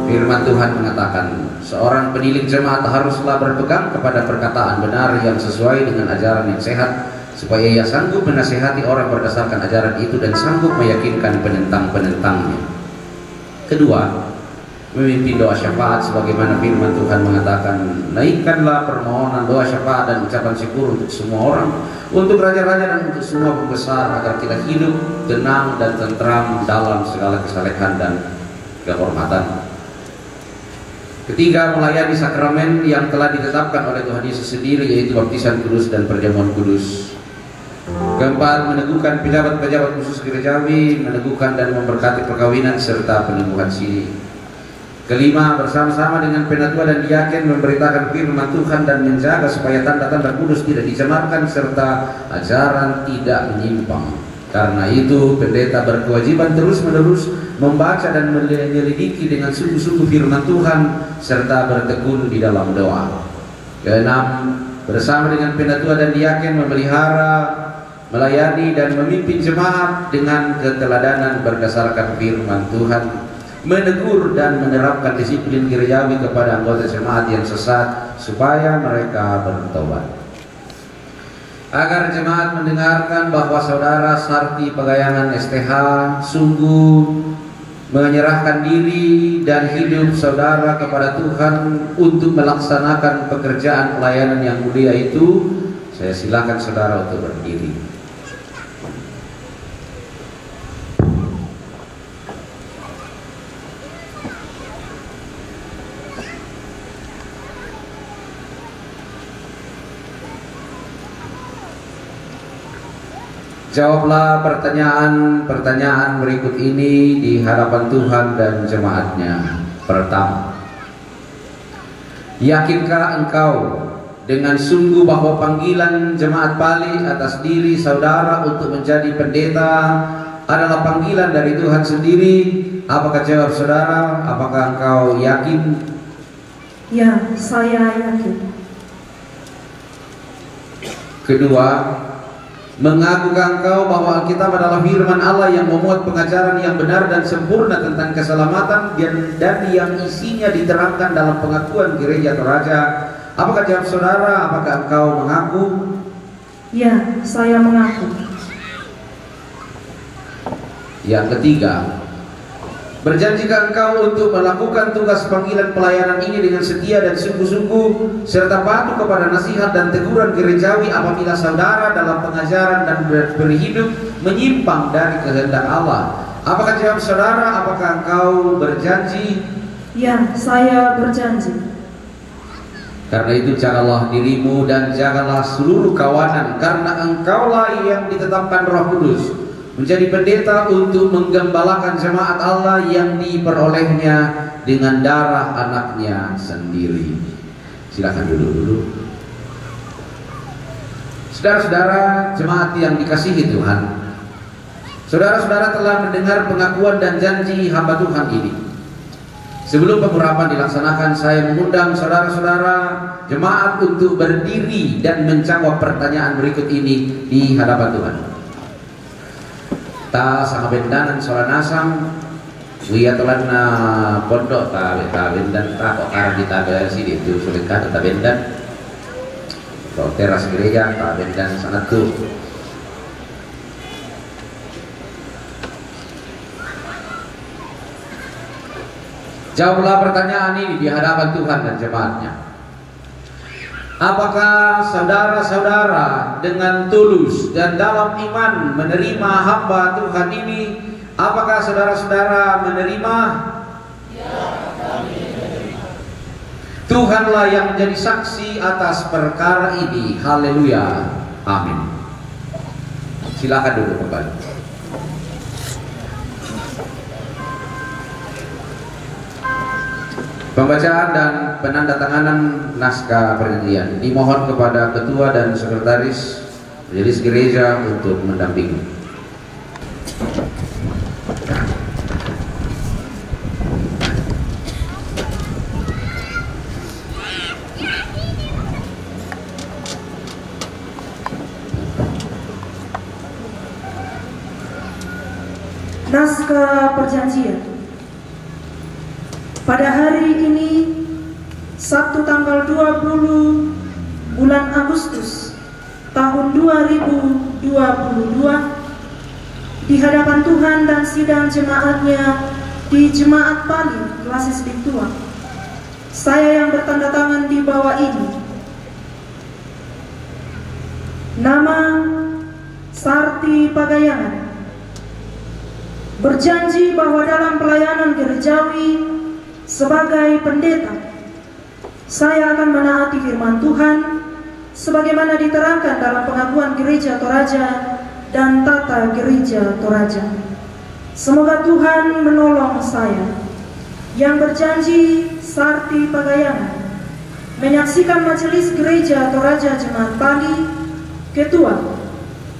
Firman Tuhan mengatakan, seorang pendidik jemaat haruslah berpegang kepada perkataan benar yang sesuai dengan ajaran yang sehat, supaya ia sanggup menasihati orang berdasarkan ajaran itu dan sanggup meyakinkan penentang-penentangnya. Kedua, memimpin doa syafaat sebagaimana firman Tuhan mengatakan, naikkanlah permohonan doa syafaat dan ucapan syukur untuk semua orang, untuk raja-raja dan untuk semua pembesar, agar kita hidup tenang dan tentram dalam segala kesalehan dan kehormatan. Ketiga, melayani sakramen yang telah ditetapkan oleh Tuhan Yesus sendiri, yaitu baptisan kudus dan perjamuan kudus. Keempat, meneguhkan pejabat-pejabat khusus gerejawi, meneguhkan dan memberkati perkawinan serta peneguhan siri. Kelima, bersama-sama dengan penatua dan diaken memberitakan firman Tuhan dan menjaga supaya tanda-tanda kudus tidak dicemarkan serta ajaran tidak menyimpang. Karena itu, pendeta berkewajiban terus-menerus membaca dan menyelidiki dengan sungguh-sungguh firman Tuhan serta bertekun di dalam doa. Keenam, bersama dengan penatua dan diaken memelihara, melayani dan memimpin jemaat dengan keteladanan berdasarkan firman Tuhan, menegur dan menerapkan disiplin gerejawi kepada anggota jemaat yang sesat supaya mereka bertobat. Agar jemaat mendengarkan bahwa saudara Sarti Pegayangan STH sungguh menyerahkan diri dan hidup saudara kepada Tuhan untuk melaksanakan pekerjaan pelayanan yang mulia itu, saya silakan saudara untuk berdiri. Jawablah pertanyaan-pertanyaan berikut ini di hadapan Tuhan dan jemaatnya. Pertama, yakinkah engkau dengan sungguh bahwa panggilan jemaat Pali atas diri saudara untuk menjadi pendeta adalah panggilan dari Tuhan sendiri? Apakah jawab saudara? Apakah engkau yakin? Ya, saya yakin. Kedua, mengakukah engkau bahwa Alkitab adalah firman Allah yang memuat pengajaran yang benar dan sempurna tentang keselamatan dan yang isinya diterangkan dalam pengakuan gereja Toraja? Apakah jawab saudara? Apakah engkau mengaku? Ya, saya mengaku. Yang ketiga, berjanjikah engkau untuk melakukan tugas panggilan pelayanan ini dengan setia dan sungguh-sungguh serta patuh kepada nasihat dan teguran gerejawi apabila saudara dalam pengajaran dan berhidup menyimpang dari kehendak Allah? Apakah jawab saudara? Apakah engkau berjanji? Ya, saya berjanji. Karena itu jagalah dirimu dan jagalah seluruh kawanan, karena engkaulah yang ditetapkan Roh Kudus menjadi pendeta untuk menggembalakan jemaat Allah yang diperolehnya dengan darah anaknya sendiri. Silakan duduk dulu. Saudara-saudara jemaat yang dikasihi Tuhan, saudara-saudara telah mendengar pengakuan dan janji hamba Tuhan ini. Sebelum pengurapan dilaksanakan, saya mengundang saudara-saudara jemaat untuk berdiri dan menjawab pertanyaan berikut ini di hadapan Tuhan. Ta sama bendanan solanasam wia telan na pondok ta bendan ta kok karang di tabe sini itu sulit kata ta bendan kok teras gereja ta bendan sangat tuh. Jawablah pertanyaan ini di hadapan Tuhan dan jemaatnya. Apakah saudara-saudara dengan tulus dan dalam iman menerima hamba Tuhan ini? Apakah saudara-saudara menerima? Ya, kami menerima. Tuhanlah yang menjadi saksi atas perkara ini. Haleluya. Amin. Silakan duduk kembali. Pembacaan dan penandatanganan naskah perjanjian dimohon kepada ketua dan sekretaris majelis gereja untuk mendampingi. Naskah perjanjian. Pada hari ini, Sabtu tanggal 20 bulan Agustus tahun 2022, di hadapan Tuhan dan sidang jemaatnya di Jemaat Pali Klasis Biktua, saya yang bertanda tangan di bawah ini. Nama Sarti Pagayangan. Berjanji bahwa dalam pelayanan gerejawi sebagai pendeta, saya akan menaati firman Tuhan sebagaimana diterangkan dalam pengakuan gereja Toraja dan tata gereja Toraja. Semoga Tuhan menolong saya yang berjanji Sarti Pagayangan, menyaksikan majelis gereja Toraja Jemaat Pali, Ketua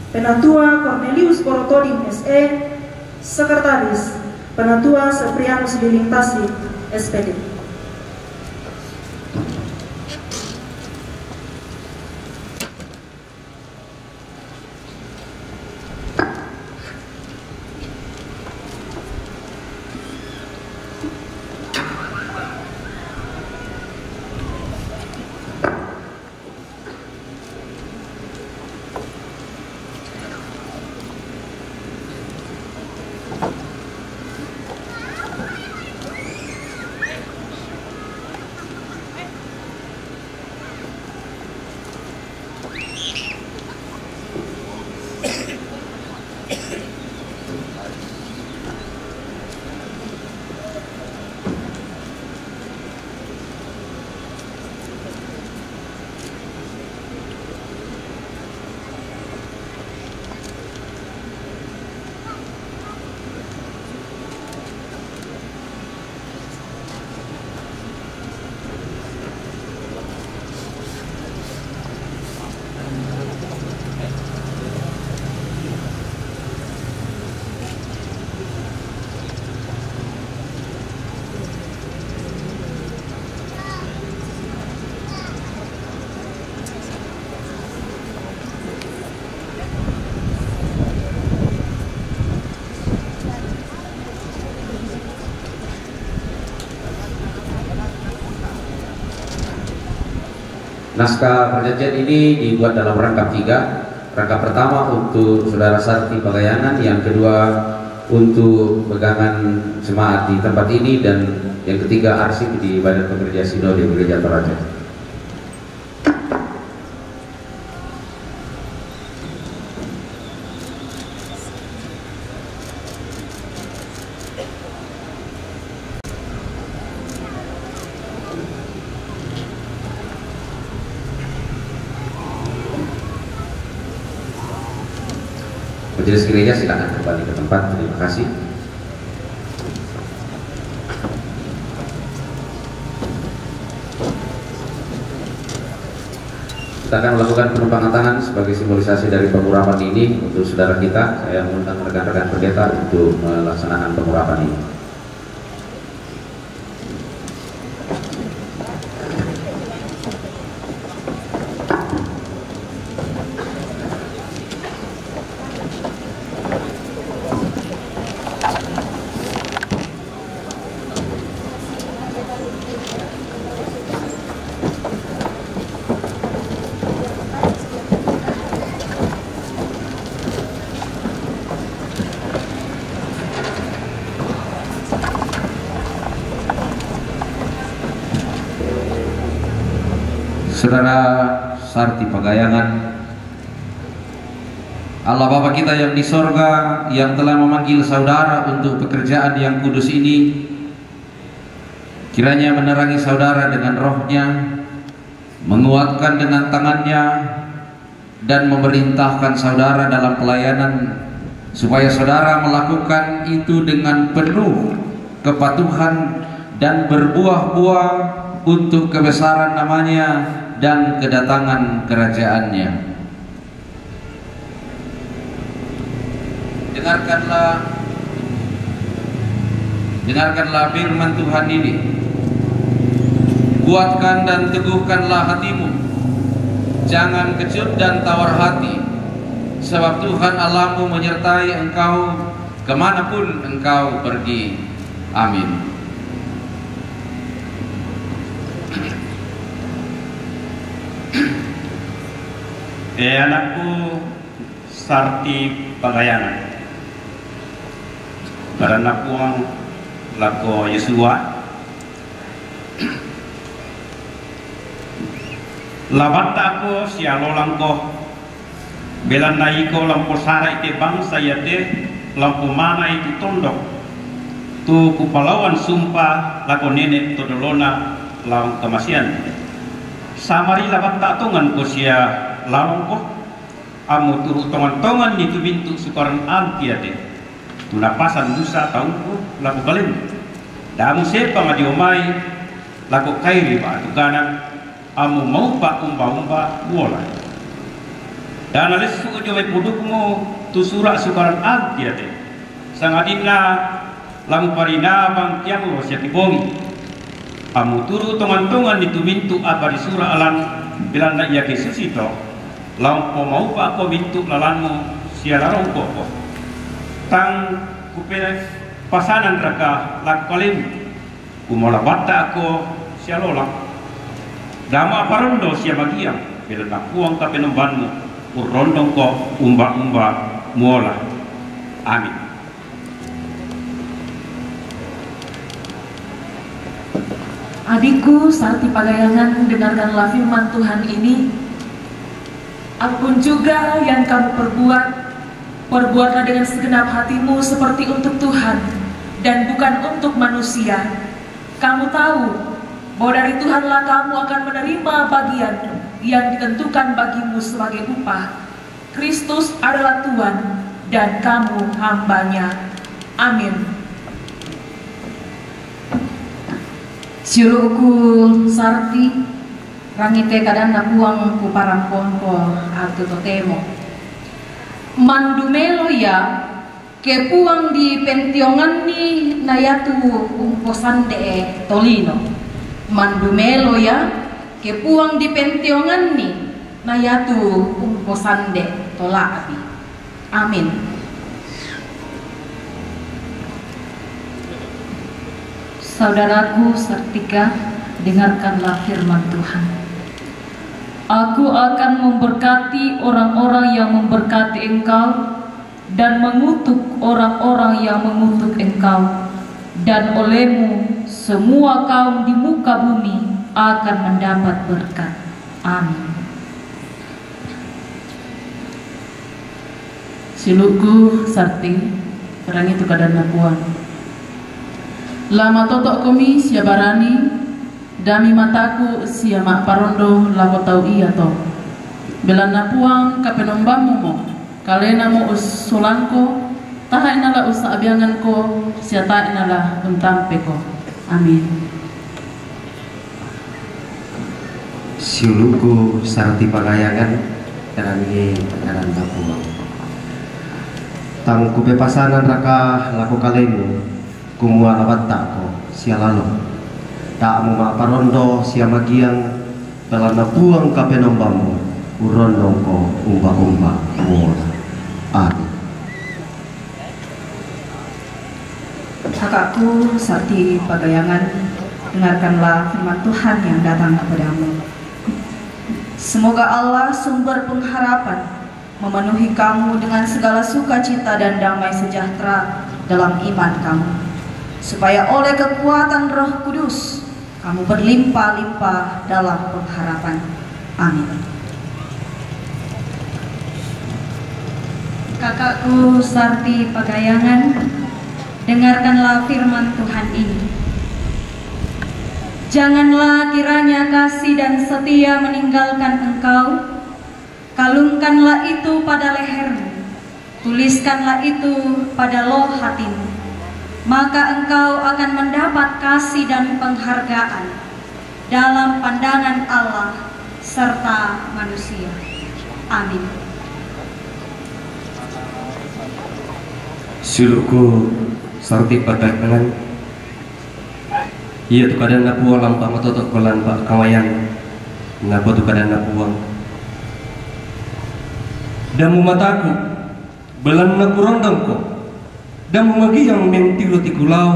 Penatua Cornelius Borotoding SE, Sekretaris Penatua Seprianus Biling Tasik SPD. Naskah perjanjian ini dibuat dalam rangkap 3. Rangkap pertama untuk Saudara Sarti Pagayangan, yang kedua untuk pegangan jemaat di tempat ini, dan yang ketiga arsip di Badan Pekerja Sinode Gereja Toraja. Majelis gereja silakan kembali ke tempat. Terima kasih. Kita akan melakukan penumpangan tangan sebagai simbolisasi dari pengurapan ini untuk saudara kita. Saya mengundang rekan-rekan pendeta untuk melaksanakan pengurapan ini. Saudara Sarti Pagayangan, Allah Bapa kita yang di sorga, yang telah memanggil saudara untuk pekerjaan yang kudus ini, kiranya menerangi saudara dengan rohnya, menguatkan dengan tangannya, dan memerintahkan saudara dalam pelayanan, supaya saudara melakukan itu dengan penuh kepatuhan dan berbuah-buah untuk kebesaran namanya dan kedatangan kerajaannya. Dengarkanlah firman Tuhan ini. Kuatkan dan teguhkanlah hatimu, jangan kecut dan tawar hati, sebab Tuhan Allahmu menyertai engkau kemanapun engkau pergi. Amin. Anakku Sarti Pagayangan, karena puang lako Yesua, labat ako siya lolang ko, belan na iko lampo sara ite bangsa yate, lampo mana ite tondok, tu kupalawan sumpah lako nenek todolona lang kamasian. Samari labat tatungan ko siya lalong ko, amu turu tongan-tongan itu bintu sukaran antiate, tunapasan musa taungku laku balim, damu sepa ngadiomai laku kairi ba tukanan, amu mau pak umba-umba muola, dan alis suku jomai pudukmu tu surak sukaran antiate, sangadina lamu parina bang tiang lo siati bongi, amu turu tongan-tongan itu bintu abadi surah alam bilang nak iya kesusito. Lampo mau pak ko bintu lalanmu sialarong ko tang kupe pasanan raka lakkalim kumola batta ko sialola dama aparondo sia bagiang bila nak puang ka penembanmu urondong ko umba-umba muola. Amin. Adikku Sarti Pagayangan, dengarkanlah firman Tuhan ini. Apapun juga yang kamu perbuat, perbuatlah dengan segenap hatimu seperti untuk Tuhan dan bukan untuk manusia. Kamu tahu bahwa dari Tuhanlah kamu akan menerima bagian yang ditentukan bagimu sebagai upah. Kristus adalah Tuhan dan kamu hambanya. Amin. Siuruku Sarti rangite kadang nabuang ku parampongko atau totemo mandumelo ya ke puang di pentiongan ni nayatu umposande tolino mandumelo ya ke puang di pentiongan ni nayatu umposande tolapi. Amin. Saudaraku Sartika, dengarkanlah firman Tuhan. Aku akan memberkati orang-orang yang memberkati engkau dan mengutuk orang-orang yang mengutuk engkau, dan olehmu semua kaum di muka bumi akan mendapat berkat. Amin. Siluku sarti perang itu keadaan napuan. Lama totok komi sia barani, dami mataku sia mak parondo lako tau iya to. Belan napuang kapenombamu mo, kalena mo usulanko, taha inala usa abianganko, sia ta inala untampe ko. Amin. Siluku sarti pagayangan terangi teran napuang. Tang kubepasanan raka laku kalemu kumua lawat tako sia lalo tak mu maparondo sia magiang belana buang kapenombamu urondong ko umba-umba muola. Amin. Kakakku sarti pagayangan, dengarkanlah firman Tuhan yang datang kepadamu. Semoga Allah sumber pengharapan memenuhi kamu dengan segala sukacita dan damai sejahtera dalam iman kamu, supaya oleh kekuatan Roh Kudus kamu berlimpah-limpah dalam pengharapan. Amin. Kakakku sarti pagayangan, dengarkanlah firman Tuhan ini. Janganlah kiranya kasih dan setia meninggalkan engkau. Kalungkanlah itu pada lehermu, tuliskanlah itu pada loh hatimu, maka engkau akan mendapat kasih dan penghargaan dalam pandangan Allah serta manusia. Amin. Siluku sarti pagayangan, iya tu kadang napuang lampak matotok kolan pak kawayan, ngapa tu kadang napuang. Damu mataku belan na kurondong ko, damu magi yang mentiru ti kulau,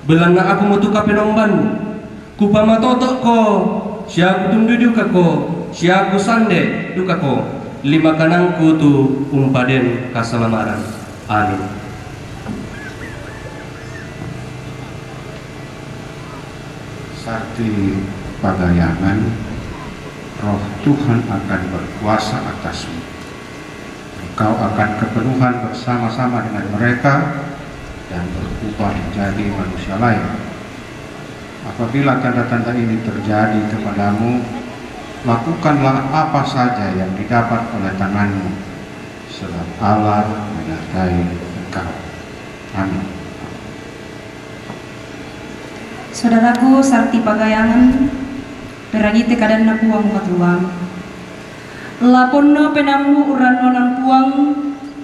belan na aku metu kapenombanmu, kupama totok ko, siaku tundu duka ko, siaku sande duka ko, lima kanangku tu umpaden kasalamaran. Amin. Sarti pagayangan, Roh Tuhan akan berkuasa atasmu. Engkau akan kepenuhan bersama-sama dengan mereka dan berubah menjadi manusia lain. Apabila tanda-tanda ini terjadi kepadamu, lakukanlah apa saja yang didapat oleh tanganmu, sebab Allah menyertai engkau. Amin. Saudaraku sarti pagayangan, perangite kadan napuang matuang. Lakono penamu uran nonan puang,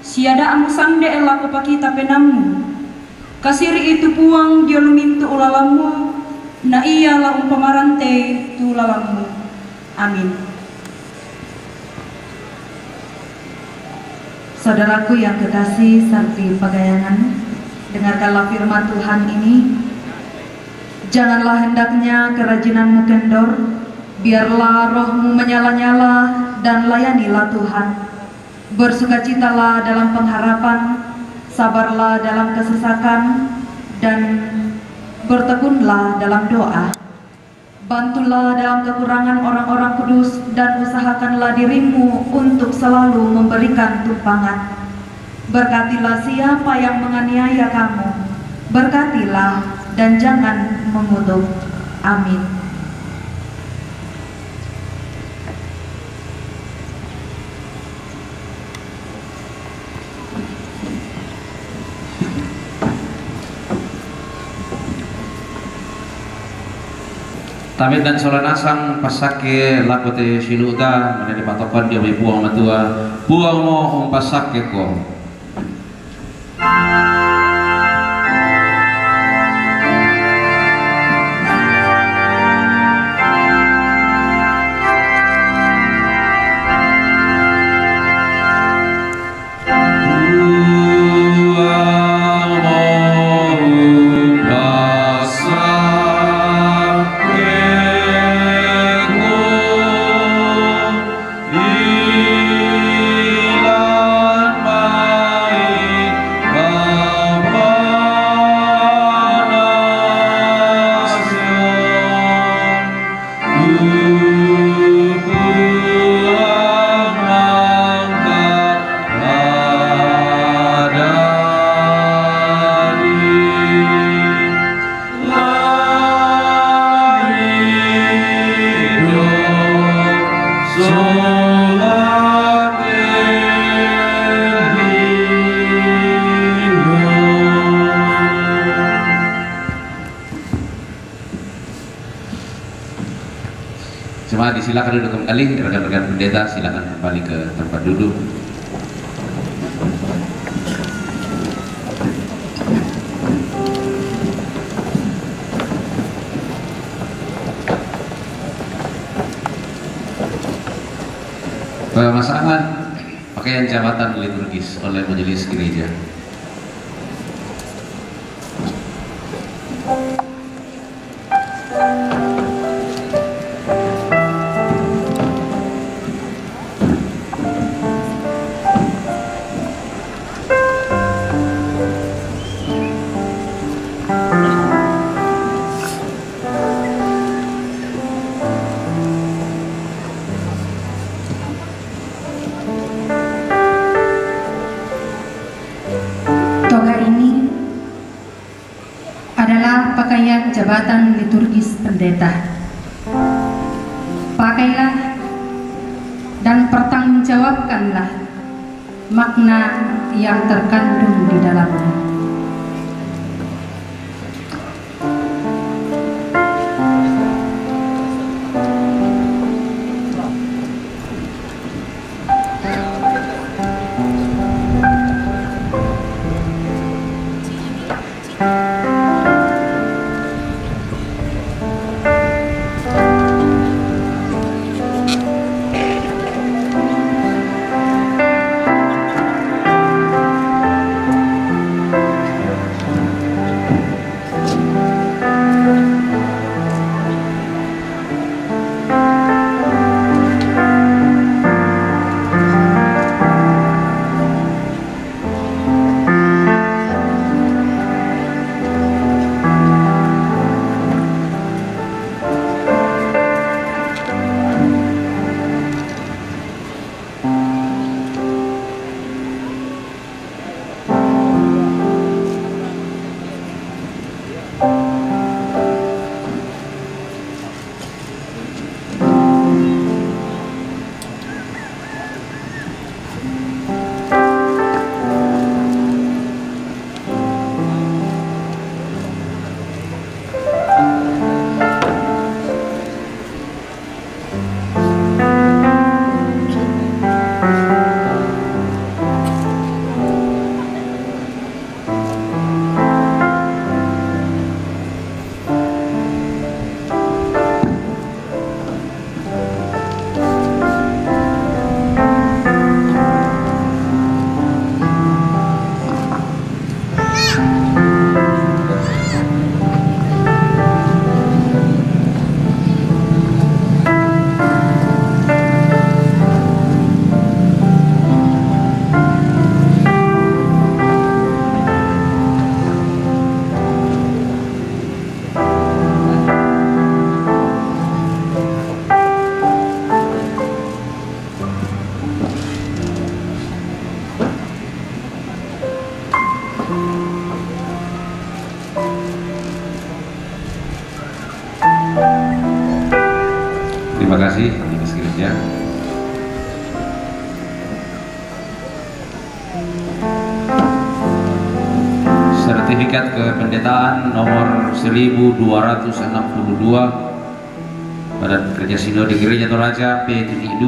siada amu sangde elako pakita penamu. Kasiri itu puang dia lumintu ulalamu, na iya la umpamarante tu lalamu. Amin. Saudaraku yang kekasih sarti pagayangan, dengarkanlah firman Tuhan ini. Janganlah hendaknya kerajinanmu kendor, biarlah rohmu menyala-nyala dan layanilah Tuhan. Bersukacitalah dalam pengharapan, sabarlah dalam kesesakan, dan bertekunlah dalam doa. Bantulah dalam kekurangan orang-orang kudus, dan usahakanlah dirimu untuk selalu memberikan tumpangan. Berkatilah siapa yang menganiaya kamu, berkatilah dan jangan mengutuk. Amin. Tamit dan solanasang pasake lakote siluta menjadi patokan dia buang matua buang mo pasake ko. Jemaat disilakan duduk kembali, rekan-rekan pendeta silakan kembali ke tempat duduk. Pemasangan pakaian jabatan liturgis oleh majelis gereja. Pakaian jabatan liturgis pendeta. Pakailah dan pertanggungjawabkanlah makna yang terkandung di dalamnya. Terima kasih majelis gereja. Sertifikat kependetaan nomor 1262 Badan Pekerja Sinode Gereja Toraja P2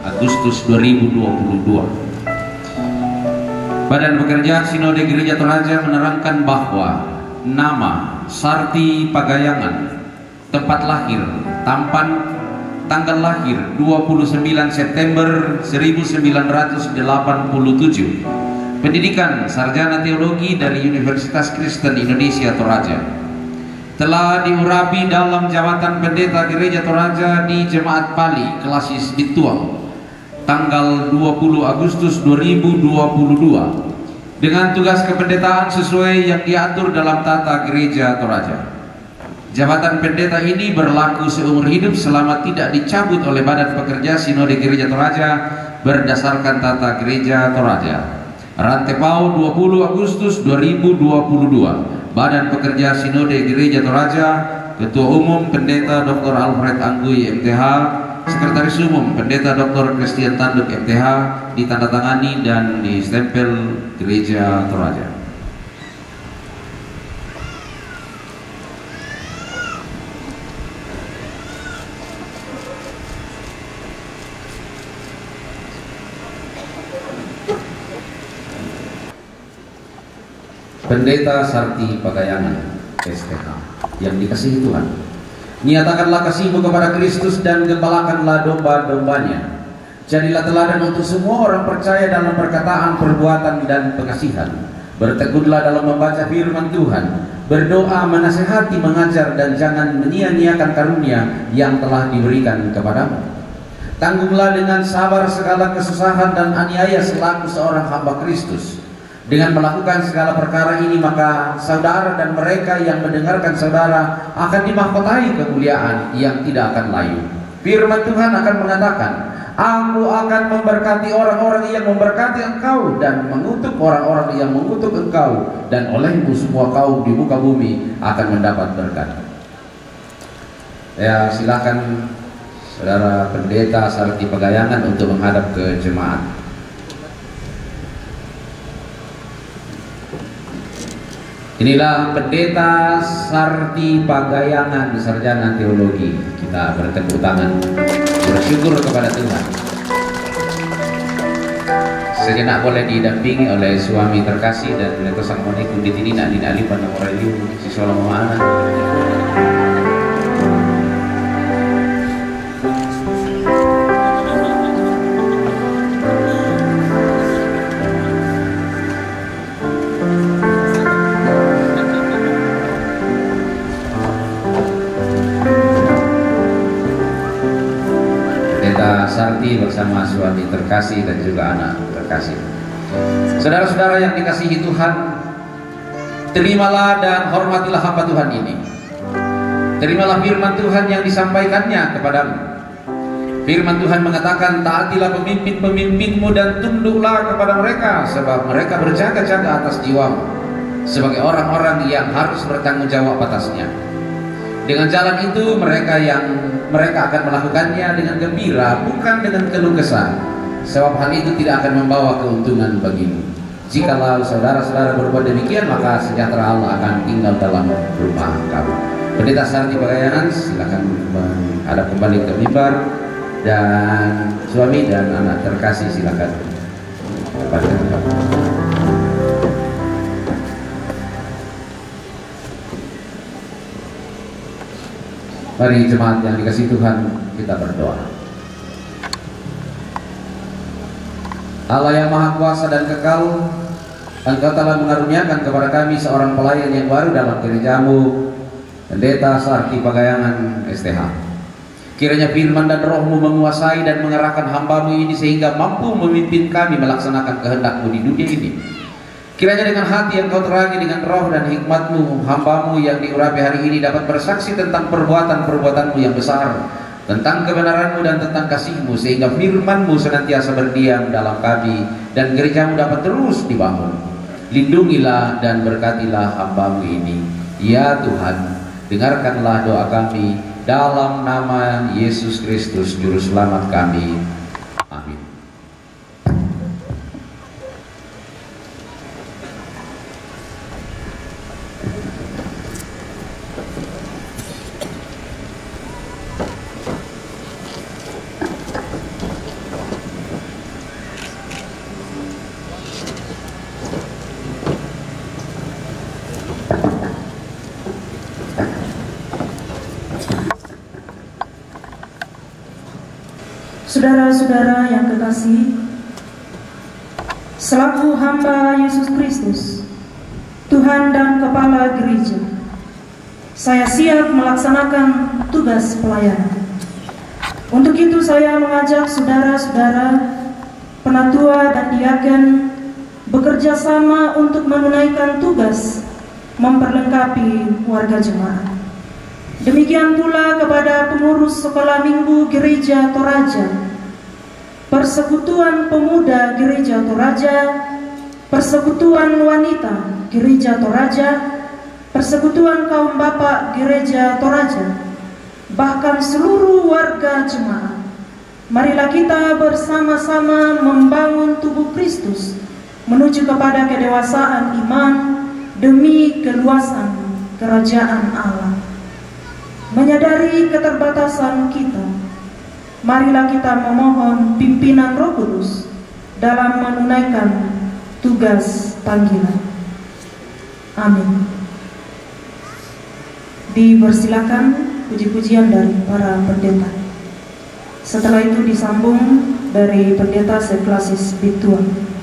Agustus 2022. Badan Pekerja Sinode Gereja Toraja menerangkan bahwa nama Sarti Pagayangan, tempat lahir Tampan, tanggal lahir 29 September 1987, pendidikan sarjana teologi dari Universitas Kristen Indonesia Toraja, telah diurapi dalam jabatan pendeta Gereja Toraja di Jemaat Pali Klasis Bituang tanggal 20 Agustus 2022 dengan tugas kependetaan sesuai yang diatur dalam tata Gereja Toraja. Jabatan pendeta ini berlaku seumur hidup selama tidak dicabut oleh Badan Pekerja Sinode Gereja Toraja berdasarkan tata Gereja Toraja. Rantepau 20 Agustus 2022. Badan Pekerja Sinode Gereja Toraja, Ketua Umum Pendeta Dr. Alfred Angguy MTH, Sekretaris Umum Pendeta Dr. Christian Tanduk MTH ditandatangani dan distempel Gereja Toraja. Pendeta Sarti Pagayangan STH yang dikasihi Tuhan, nyatakanlah kasih-Mu kepada Kristus dan gembalakanlah domba-dombanya. Jadilah teladan untuk semua orang percaya dalam perkataan, perbuatan, dan pengasihan. Bertekunlah dalam membaca firman Tuhan, berdoa, menasihati, mengajar, dan jangan menyia-nyiakan karunia yang telah diberikan kepadamu. Tanggunglah dengan sabar segala kesusahan dan aniaya selaku seorang hamba Kristus. Dengan melakukan segala perkara ini, maka saudara dan mereka yang mendengarkan saudara akan dimahkotai kemuliaan yang tidak akan layu. Firman Tuhan akan mengatakan, Aku akan memberkati orang-orang yang memberkati engkau dan mengutuk orang-orang yang mengutuk engkau, dan olehmu semua kaum di muka bumi akan mendapat berkat. Ya, silakan Saudara Pendeta Sarti Pagayangan untuk menghadap ke jemaat. Inilah Pendeta Sarti Pagayangan, sarjana teologi. Kita bertepuk tangan, bersyukur kepada Tuhan. Sejenak boleh didampingi oleh suami terkasih dan Pendeta Sang Monikum di sini, Nadine Ali Panamoreliu, Siswa Lamamana. Sarti bersama suami terkasih dan juga anak terkasih. Saudara-saudara yang dikasihi Tuhan, terimalah dan hormatilah hamba Tuhan ini. Terimalah firman Tuhan yang disampaikannya kepadamu. Firman Tuhan mengatakan, taatilah pemimpin-pemimpinmu dan tunduklah kepada mereka, sebab mereka berjaga-jaga atas jiwamu, sebagai orang-orang yang harus bertanggung jawab atasnya. Dengan jalan itu mereka akan melakukannya dengan gembira, bukan dengan keluh kesah, sebab hal itu tidak akan membawa keuntungan bagimu. Jikalau saudara-saudara berbuat demikian, maka sejahtera Allah akan tinggal dalam rumah kamu. Pendeta Sarti Pagayangan, silakan menghadap kembali ke mimbar, dan suami dan anak terkasih silakan kembali ke mimbar. Mari jemaat yang dikasihi Tuhan, kita berdoa. Allah yang Maha Kuasa dan Kekal, Engkau telah mengaruniakan kepada kami seorang pelayan yang baru dalam gerejamu, Pendeta Sarti Pagayangan STH. Kiranya firman dan roh-Mu menguasai dan mengerahkan hamba-Mu ini sehingga mampu memimpin kami melaksanakan kehendak-Mu di dunia ini. Kiranya dengan hati yang Kau terangi dengan roh dan hikmat-Mu, hamba-Mu yang diurapi hari ini dapat bersaksi tentang perbuatan-perbuatan-Mu yang besar, tentang kebenaran-Mu dan tentang kasih-Mu, sehingga firman-Mu senantiasa berdiam dalam kami dan gereja-Mu dapat terus dibangun. Lindungilah dan berkatilah hamba-Mu ini. Ya Tuhan, dengarkanlah doa kami dalam nama Yesus Kristus Juru Selamat kami. Amin. Saudara-saudara yang kekasih, selaku hamba Yesus Kristus, Tuhan dan Kepala Gereja, saya siap melaksanakan tugas pelayanan. Untuk itu saya mengajak saudara-saudara, penatua dan diaken bekerja sama untuk menunaikan tugas memperlengkapi warga jemaat. Demikian pula kepada pengurus sekolah minggu Gereja Toraja, Persekutuan Pemuda Gereja Toraja, Persekutuan Wanita Gereja Toraja, Persekutuan Kaum Bapak Gereja Toraja, bahkan seluruh warga jemaat Marilah kita bersama-sama membangun tubuh Kristus menuju kepada kedewasaan iman demi keluasan kerajaan Allah. Menyadari keterbatasan kita, marilah kita memohon pimpinan Roh Kudus dalam menunaikan tugas panggilan. Amin. Dipersilakan puji-pujian dari para pendeta. Setelah itu disambung dari pendeta seklasis Bituang.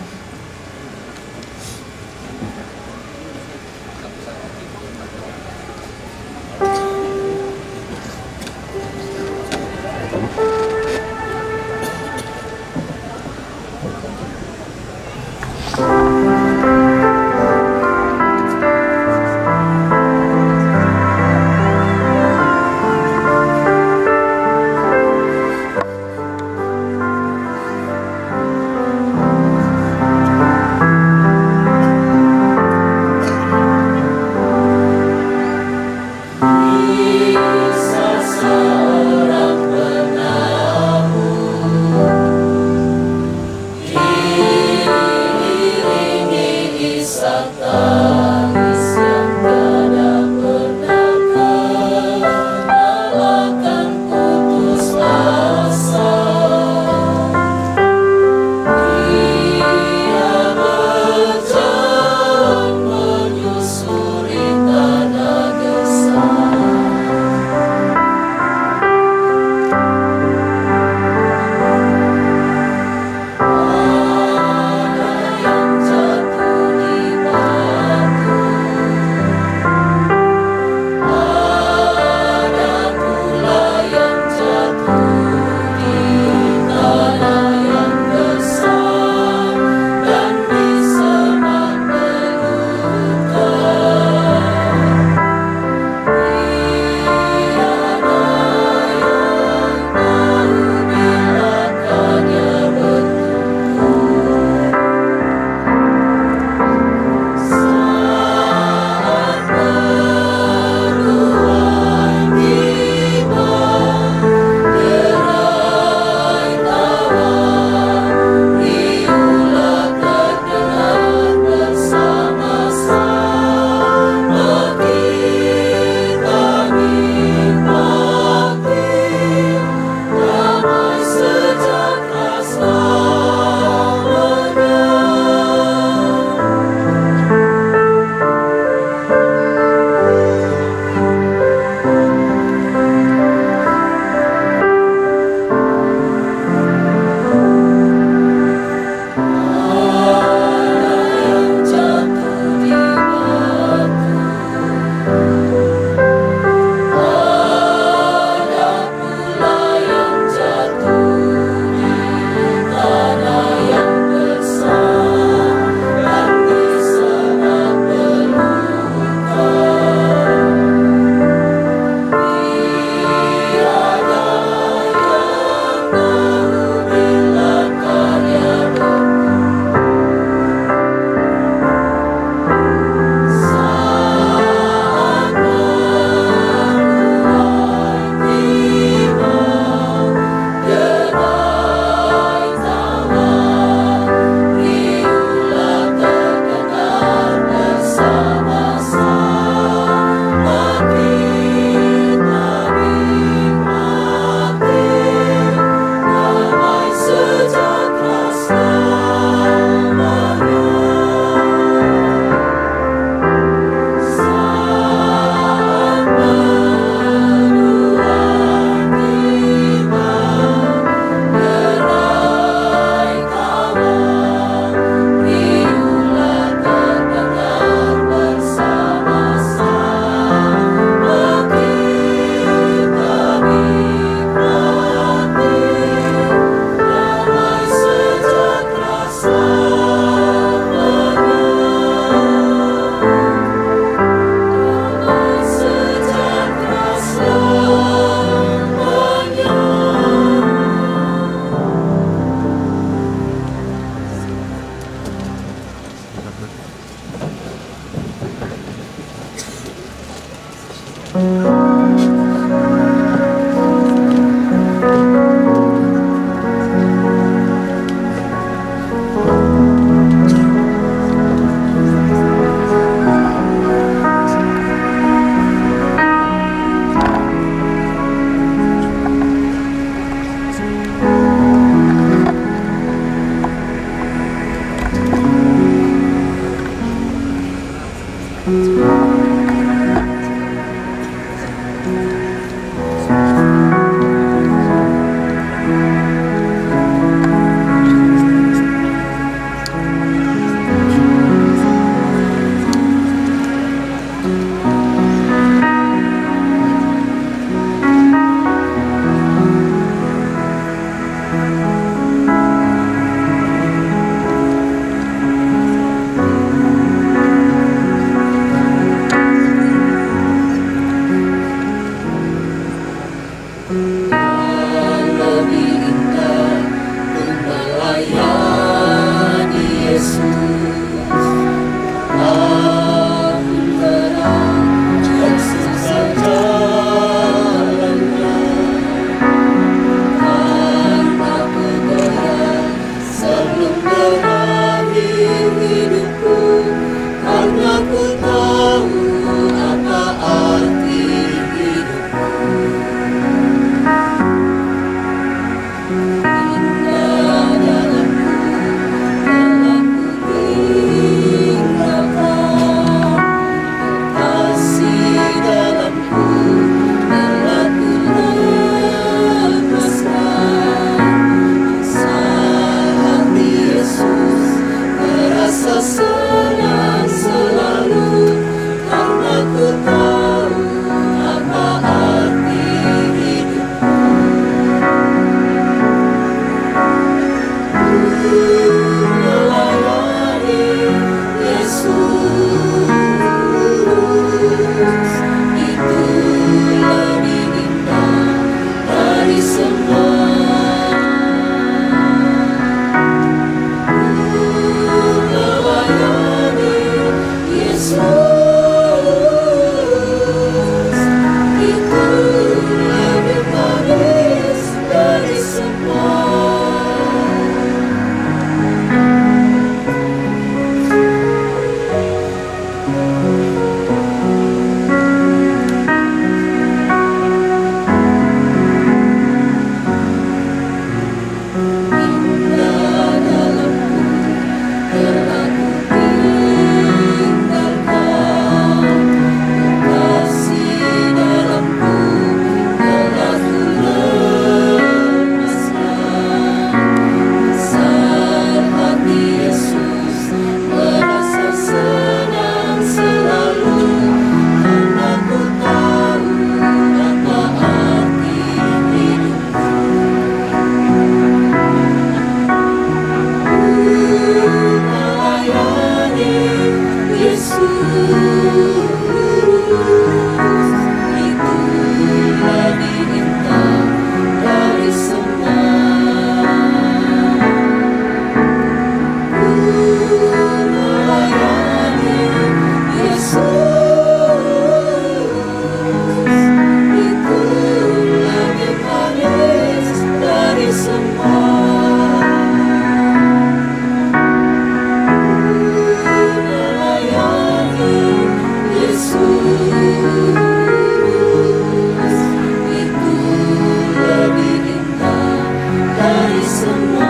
Semua